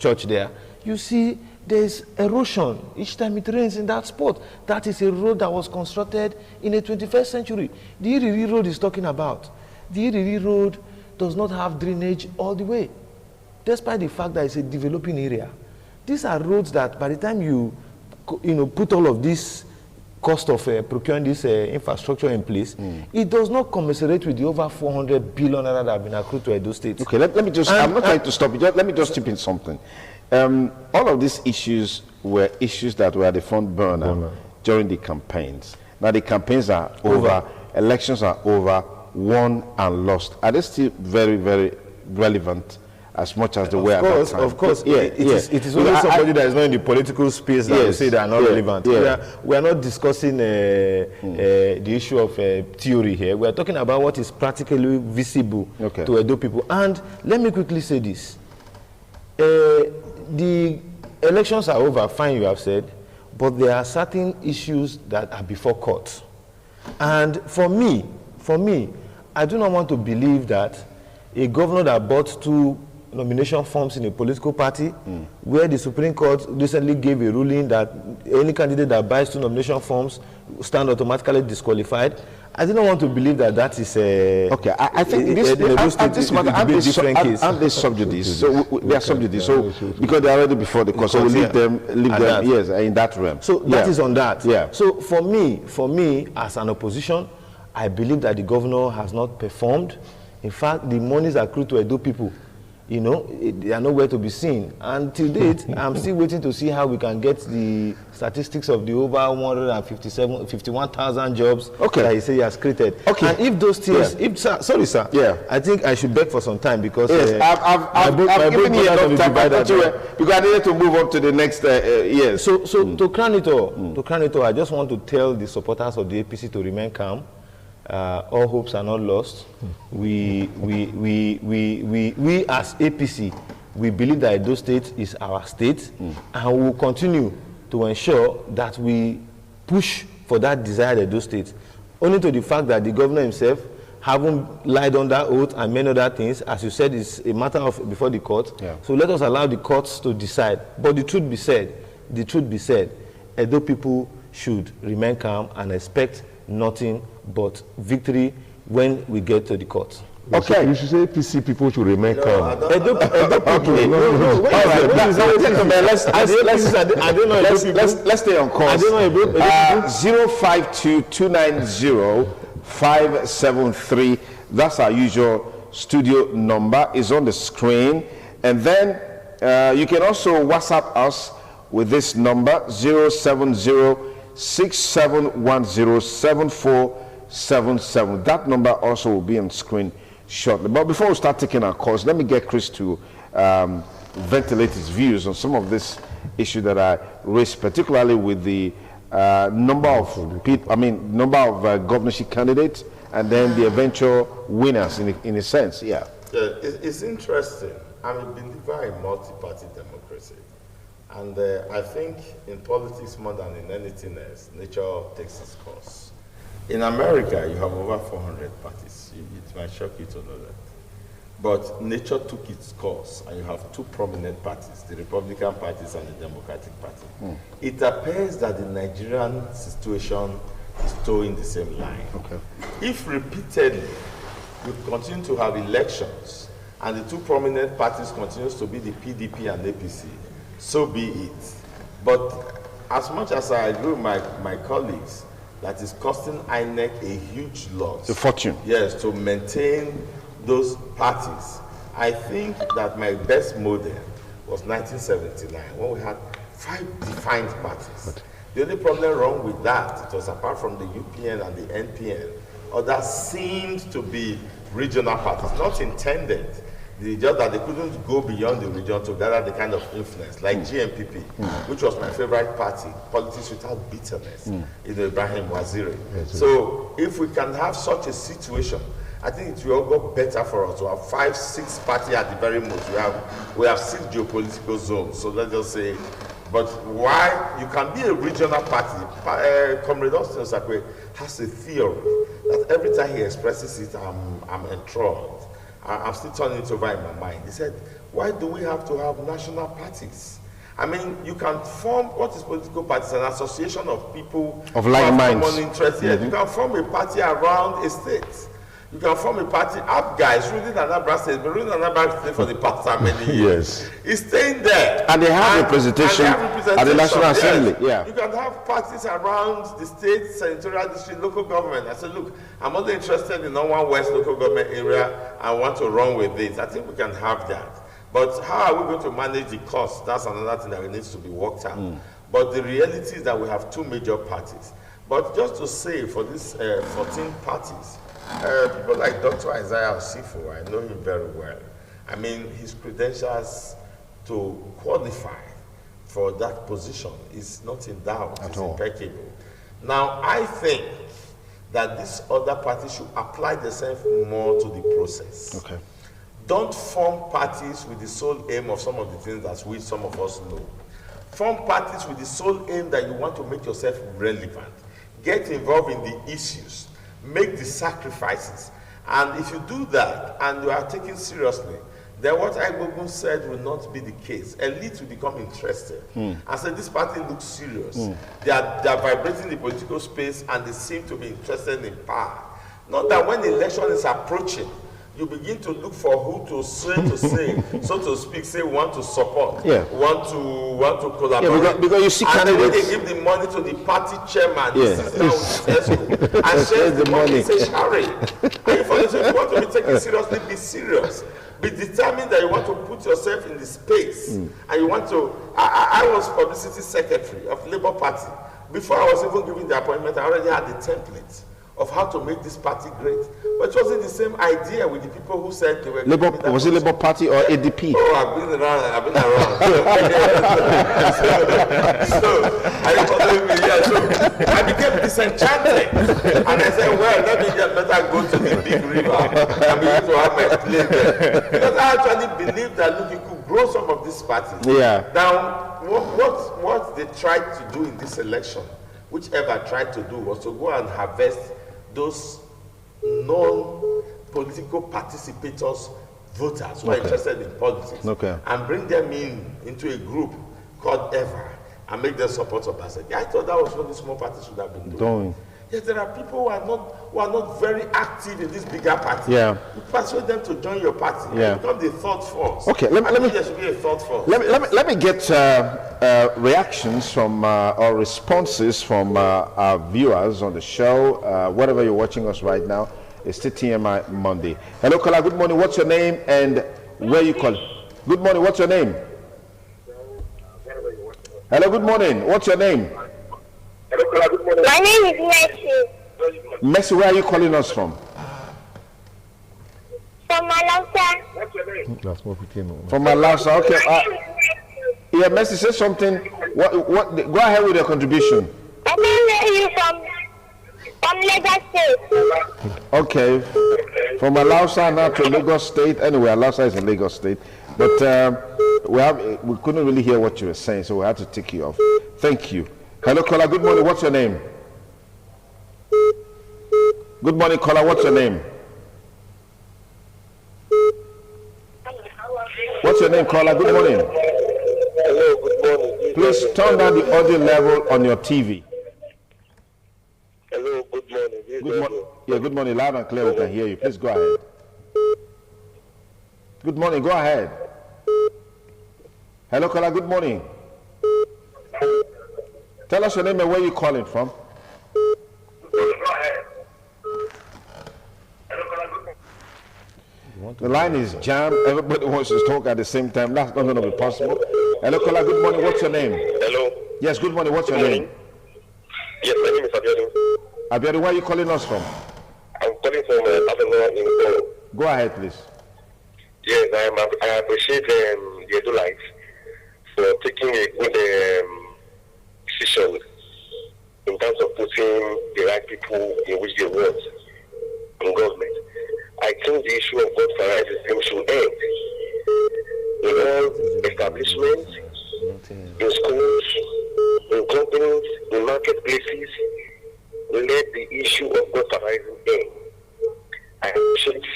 church there, you see there's erosion each time it rains in that spot. That is a road that was constructed in the 21st century. The Iriri road is talking about. The Iriri road does not have drainage all the way, despite the fact that it's a developing area. These are roads that by the time you put all of this cost of procuring this infrastructure in place, it does not commiserate with the over 400 billion naira that have been accrued to Edo State. Okay, let me just, I'm not trying to stop you, let me just chip in something. All of these issues were issues that were at the front burner during the campaigns. Now the campaigns are over, elections are over, won and lost. Are they still very, very relevant as much as they were at that time? Of course, it is only somebody that is not in the political space that will say they are not relevant. We are not discussing the issue of theory here. We are talking about what is practically visible to Edo people. And let me quickly say this. The elections are over, fine, you have said, but there are certain issues that are before court. And for me, I do not want to believe that a governor that bought 2 nomination forms in a political party, where the Supreme Court recently gave a ruling that any candidate that buys 2 nomination forms stand automatically disqualified. I do not want to believe that that is a... Okay, I think this matter, aren't they subjudice? So they are subjudice. So because they are already before the court, so we leave them, yes, in that realm. So that is on that. Yeah. So for me, as an opposition, I believe that the governor has not performed. In fact, the monies accrued to Edo people, you know, they are nowhere to be seen. And till date, I'm still waiting to see how we can get the statistics of the over 51,000 jobs that he said he has created. Okay. And if those things, sorry, sir. Yeah. I think I should beg for some time because I've given you enough time because I needed to move on to the next year. So to crown it all, I just want to tell the supporters of the APC to remain calm. All hopes are not lost. We as APC, we believe that Edo State is our state, and we will continue to ensure that we push for that desired Edo State. Only to the fact that the governor himself haven't lied under oath and many other things, as you said, it's a matter of before the court. Yeah. So let us allow the courts to decide. But the truth be said, Edo people should remain calm and expect nothing but victory when we get to the court. Okay. You should say PC people should remain calm. Let's stay on course. 052-290-573. That's our usual studio number. Is on the screen. And then you can also WhatsApp us with this number 070-6710-7477. That number also will be on screen shortly. But before we start taking our calls, let me get Chris to ventilate his views on some of these issue that I raised, particularly with the number of people, number of governorship candidates, and then the eventual winners in a sense. Yeah. It's interesting. I'm a believer in multi-party democracy. And I think in politics more than in anything else, nature takes its course. In America, you have over 400 parties. It might shock you to know that. But nature took its course, and you have two prominent parties, the Republican parties and the Democratic Party. It appears that the Nigerian situation is towing the same line. Okay. If repeatedly we continue to have elections, and the two prominent parties continues to be the PDP and APC, so be it. But as much as I agree with my colleagues, that is costing INEC a huge loss. A fortune. Yes, to maintain those parties. I think that my best model was 1979, when we had 5 defined parties. The only problem wrong with that, it was apart from the UPN and the NPN, others seemed to be regional parties, not intended. Just that they couldn't go beyond the region to gather the kind of influence, like GMPP, which was my favorite party, politics without bitterness, in Ibrahim Waziri. Yes, so if we can have such a situation, I think it will all go better for us to have 5, 6 parties at the very most. We have 6 geopolitical zones, so let's just say. But why you can be a regional party? Comrade Austin Osakwe has a theory that every time he expresses it, I'm enthralled. I'm still turning it over in my mind. He said, why do we have to have national parties? I mean, you can form, what is political parties? An association of people of like minds. Common interests. Yes, you can form a party around a state. You can form a party. Up guys ruling Anambra State, but ruling Anambra State for the past how many years? Yes. He's staying there. And they have representation at the National Assembly. Yeah. You can have parties around the state, senatorial district, local government. I said, look, I'm only interested in Northern West local government area. I want to run with this. I think we can have that. But how are we going to manage the cost? That's another thing that needs to be worked out. But the reality is that we have 2 major parties. But just to say, for these 14 parties, people like Dr. Isaiah Osifo, I know him very well. I mean, his credentials to qualify for that position is not in doubt. It's impeccable. Now, I think that this other party should apply themselves more to the process. Okay. Don't form parties with the sole aim of some of the things that some of us know. Form parties with the sole aim that you want to make yourself relevant. Get involved in the issues. Make the sacrifices. And if you do that and you are taken seriously, then what Igbogun said will not be the case. Elites will become interested and say, this party looks serious. They are vibrating the political space and they seem to be interested in power. Not that when the election is approaching, you begin to look for who to say, so to speak, say want to support, want to collaborate. Yeah, because you see and candidates. they give the money to the party chairman, Yeah. and shares the money. Say, Shari. If you want to be taken seriously, be serious. Be determined that you want to put yourself in the space, and you want to. I was publicity secretary of Labour Party. Before I was even given the appointment, I already had the template of how to make this party great. But it wasn't the same idea with the people who said they were Labour, was it Labour Party or ADP? Oh, I've been around. So I became disenchanted. And I said, well, let me just better go to the big river and begin to have my play there. Because I actually believe that, look, you could grow some of these parties. Yeah. Now, what they tried to do in this election, whichever tried to do, was to go and harvest those non-political participators, voters who are interested in politics, and bring them into a group called EVER and make them support Obasanjo. I thought that was what the small parties should have been doing. Yes, there are people who are not very active in this bigger party. Yeah. You persuade them to join your party. Yeah. Become the third force. Okay, let me. There should be a third force. Let me get reactions from or responses from our viewers on the show. Wherever you're watching us right now, it's still TMI Monday. Hello, caller. Good morning. What's your name and where you call? Good morning. What's your name? Hello. Good morning. What's your name? My name is Messi. Messi, where are you calling us from? From Malausa. From Malausa, okay. Yeah, Mercy, say something. What? Go ahead with your contribution. I'm calling you from Lagos State. Okay. From Alausa now to Lagos State. Anyway, Alausa is in Lagos State. But we couldn't really hear what you were saying, so we had to take you off. Thank you. Hello, caller. Good morning. What's your name? Good morning, caller. What's your name? What's your name, caller? Good morning. Hello, good morning. Please turn down the audio level on your TV. Hello, good morning. Good morning. Yeah, good morning. Loud and clear. We can hear you. Please go ahead. Good morning. Go ahead. Hello, caller. Good morning. Tell us your name and where you're calling from. The line is jammed. Everybody wants to talk at the same time. That's not going to be possible. Hello, caller. Good morning. What's your name? Hello. Yes, good morning. What's your name? Yes, my name is Abiodun. Abiodun, where are you calling us from? I'm calling from Avenue in Togo. Go ahead, please. Yes, I appreciate the Edulites for taking a good decision in terms of putting the right people in which they want in government. I think the issue of God Federalism should end in all establishments, in schools, in companies, in marketplaces. Let the issue of God Federalism end. I appreciate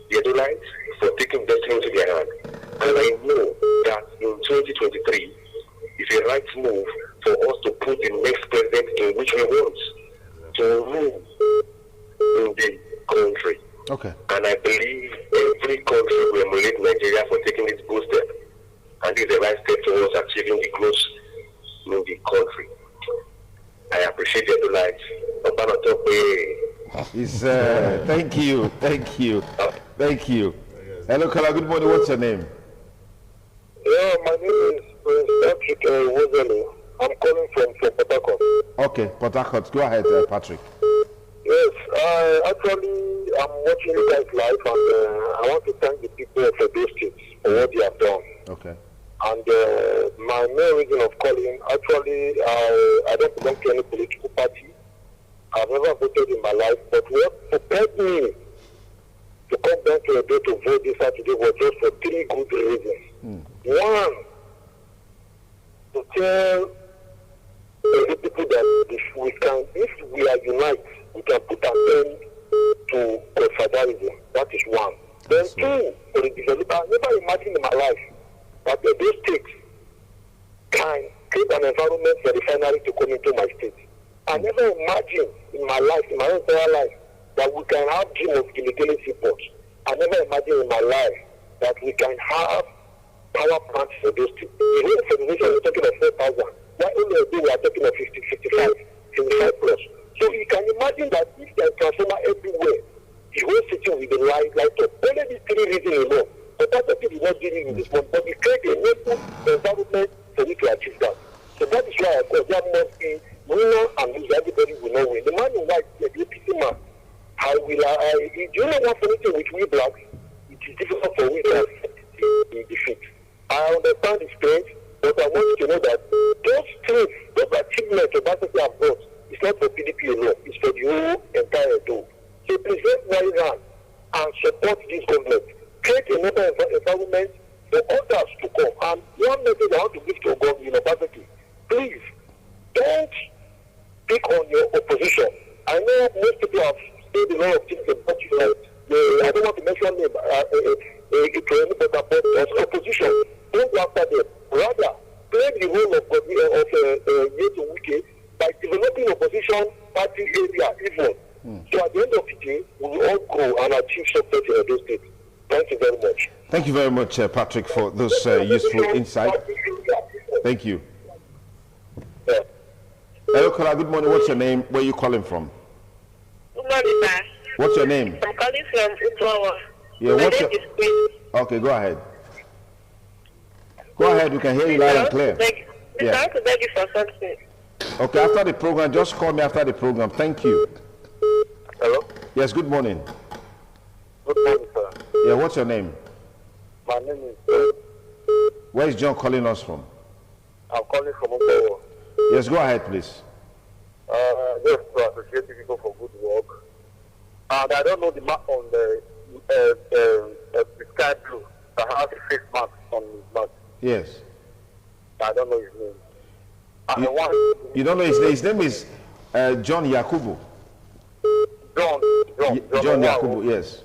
the Edulites for taking destiny into their hand. And I know that in 2023 is a right move for us to put the next president in which we want to rule in the country. Okay. And I believe every country will emulate Nigeria for taking this good step. And this is the right step towards achieving the growth in the country. I appreciate the Edulites. Thank you. Thank you. Hello, caller. Good morning. What's your name? Yeah, my name is Patrick Wozelu. I'm calling from Port Harcourt. Okay, Port Harcourt. Go ahead, Patrick. Yes, I'm watching you guys live, and I want to thank the people of those states for what they have done. Okay. And my main reason of calling, actually, I don't belong to any political party. I've never voted in my life, but what prepared me to come down to a day to vote this Saturday was just for three good reasons. One, to tell the people that if we are united, we can put an end to federalism. That is one. Then two, for the developer, I never imagined in my life that those states can create an environment for refinery to come into my state. I never imagined in my life, in my entire life, that we can have dream of utility seaports. I never imagined in my life that we can have power plants for those states. The whole federation is talking of 4,000. Why only a day we are talking of 50, 55, 55 plus. So you can imagine that if there is transformer everywhere, the whole city will be light up. Only these three reasons alone. But that's what is not dealing with this one. But we create a local environment for you to achieve that. So that is why I call there must be winner and loser. Everybody will not win. The man in white, the APC man, do you know one funny thing with we blacks? It is difficult for we to accept the defeat. I understand his pain, but I want you to know that those things, those achievements of that have brought, it's not for PDP alone, it's for the whole entire do. So please raise my hand and support this government. Create another environment for others to come. And one message I want to give to government university, please don't pick on your opposition. I know most people have said a lot of things about you. I don't want to mention them to anybody, but as opposition, don't go after them. Rather, play the role of Yesu Wike by developing opposition party area even. So at the end of the day, we will all grow and achieve success in those states. Thank you very much. Thank you very much, Patrick, for those useful insight. Thank you. Yeah. Hello, caller. Good morning. What's your name? Where are you calling from? Good morning, sir. What's your name? I'm calling from Utowa. Yeah, what's your... Okay, go ahead. Go ahead. We can hear you loud and clear. I want to beg you for something. Okay, after the program, just call me after the program. Thank you. Hello? Yes, good morning. Good morning, sir. Yeah, what's your name? My name is Where is John calling us from? I'm calling from Ugo. Yes, go ahead, please. Just to appreciate the people for good work. And I don't know the mark on the sky blue that has a face mask on his mouth. Yes. I don't know his name. You don't know his name? His name is John Yakubu. John Yakubu, yes.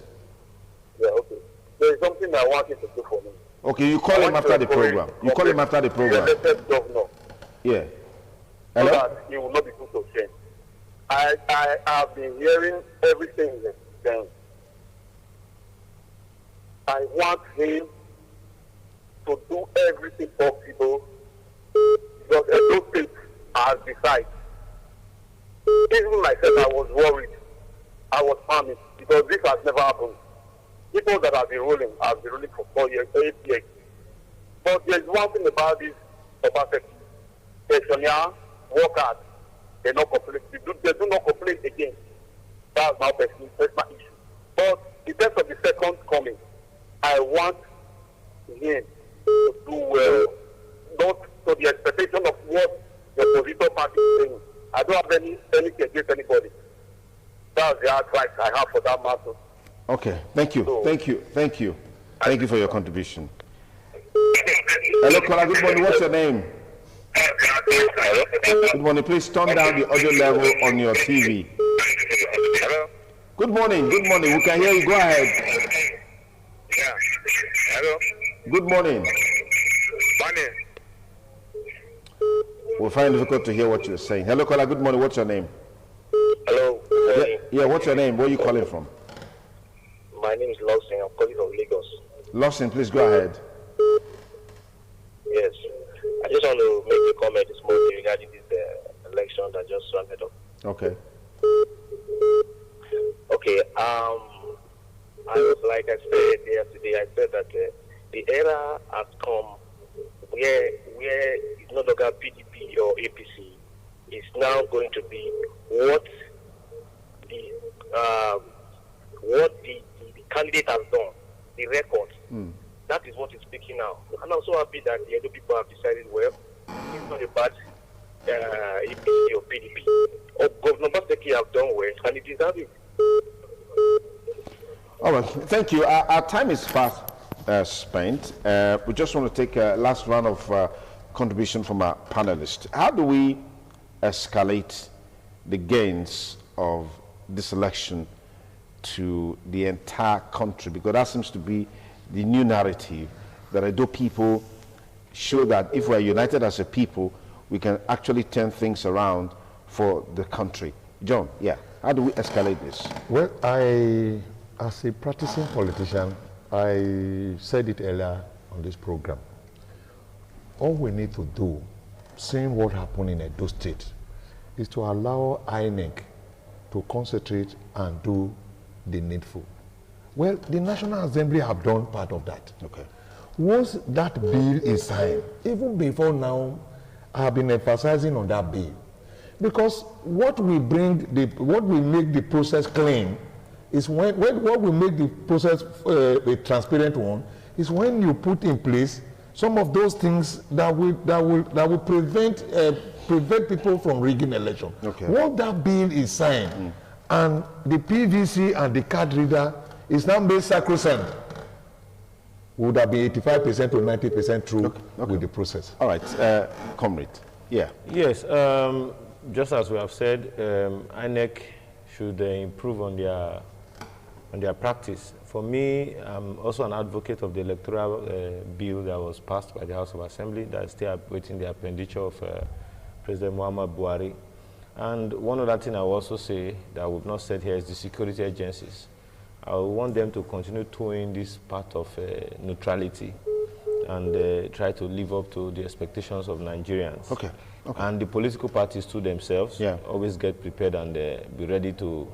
Yeah, okay. There is something I want you to do for me. Okay, you call him after the program. You call him after the program. Governor. Yeah. So that he will not be put to shame. I have been hearing everything then. I want him to do everything possible because those things are decided. Even myself, I was worried. I was panicked because this has never happened. People that have been ruling for 4 years, 8 years. But there's one thing about this capacity. Pensioners, workers, they do not complain again. That's my personal issue. But in terms of the second coming, I want him to do well, not to the expectation of what the opposition party is saying. I don't have anything against anybody. That's the advice I have for that matter. Okay, thank you, thank you for your contribution. Hello, caller, good morning, what's your name? Good morning, please turn down the audio level on your TV. Hello? Good morning, we can hear you, go ahead. Yeah. Hello? Good morning. Morning. We'll find it difficult to hear what you're saying. Hello, caller, good morning, what's your name? Hello. Yeah, what's your name? Where are you calling from? My name is Lawson. I'm calling from Lagos. Lawson, please go ahead. Yes. I just want to make a comment this morning regarding this election that just rounded up. Okay. Okay. Like I said yesterday, I said that the era has come where it's no longer PDP or APC. It's now going to be what the candidate has done, the record. That is what is speaking now. And I'm so happy that the other people have decided, well, it's not a bad APC or PDP. Or Governor Baseki have done well, and it deserves it. All right, thank you. Our time is fast spent. We just want to take a last round of contribution from our panelists. How do we escalate the gains of this election to the entire country? Because that seems to be the new narrative, that I do people show that if we're united as a people, we can actually turn things around for the country. John, yeah, how do we escalate this? Well, as a practicing politician, I said it earlier on this program. All we need to do, seeing what happened in Edo State, is to allow INEC to concentrate and do the needful. Well, the National Assembly have done part of that. Okay. Once that bill is signed, even before now, I have been emphasizing on that bill. Because what we make the process clean is what we make the process a transparent one is when you put in place some of those things that will prevent people from rigging election. Okay. Once that bill is signed and the PVC and the card reader is now made sacrosanct, would have been 85% or 90% true with the process. All right, comrade. Yeah. Yes, just as we have said, INEC should improve on their practice. For me, I'm also an advocate of the electoral bill that was passed by the House of Assembly that is still awaiting the expenditure of President Muhammad Buhari. And one other thing I will also say that we've not said here is the security agencies. I want them to continue towing this part of neutrality and try to live up to the expectations of Nigerians. Okay. And the political parties to themselves always get prepared and be ready to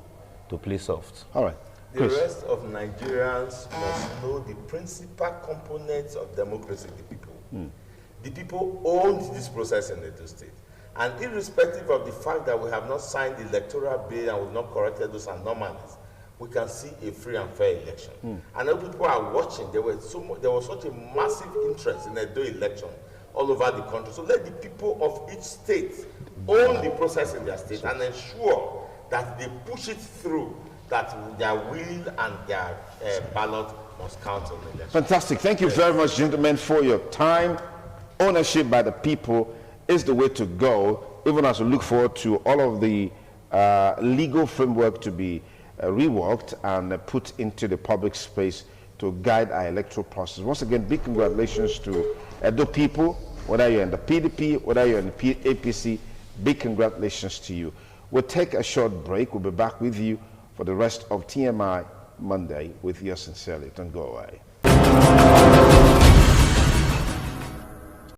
play soft. All right. The rest of Nigerians must know the principal components of democracy, the people. The people owned this process in Edo State. And irrespective of the fact that we have not signed the electoral bill and we've not corrected those anomalies, we can see a free and fair election. And now people are watching. There was such a massive interest in the Edo election all over the country. So let the people of each state own the process in their state and ensure that they push it through, that their will and their ballot must count on the election. Fantastic. Thank you very much, gentlemen, for your time. Ownership by the people is the way to go, even as we look forward to all of the legal framework to be reworked and put into the public space to guide our electoral process. Once again, big congratulations to Edo people, whether you're in the PDP, whether you're in the APC, big congratulations to you. We'll take a short break. We'll be back with you for the rest of TMI Monday with yours sincerely. Don't go away.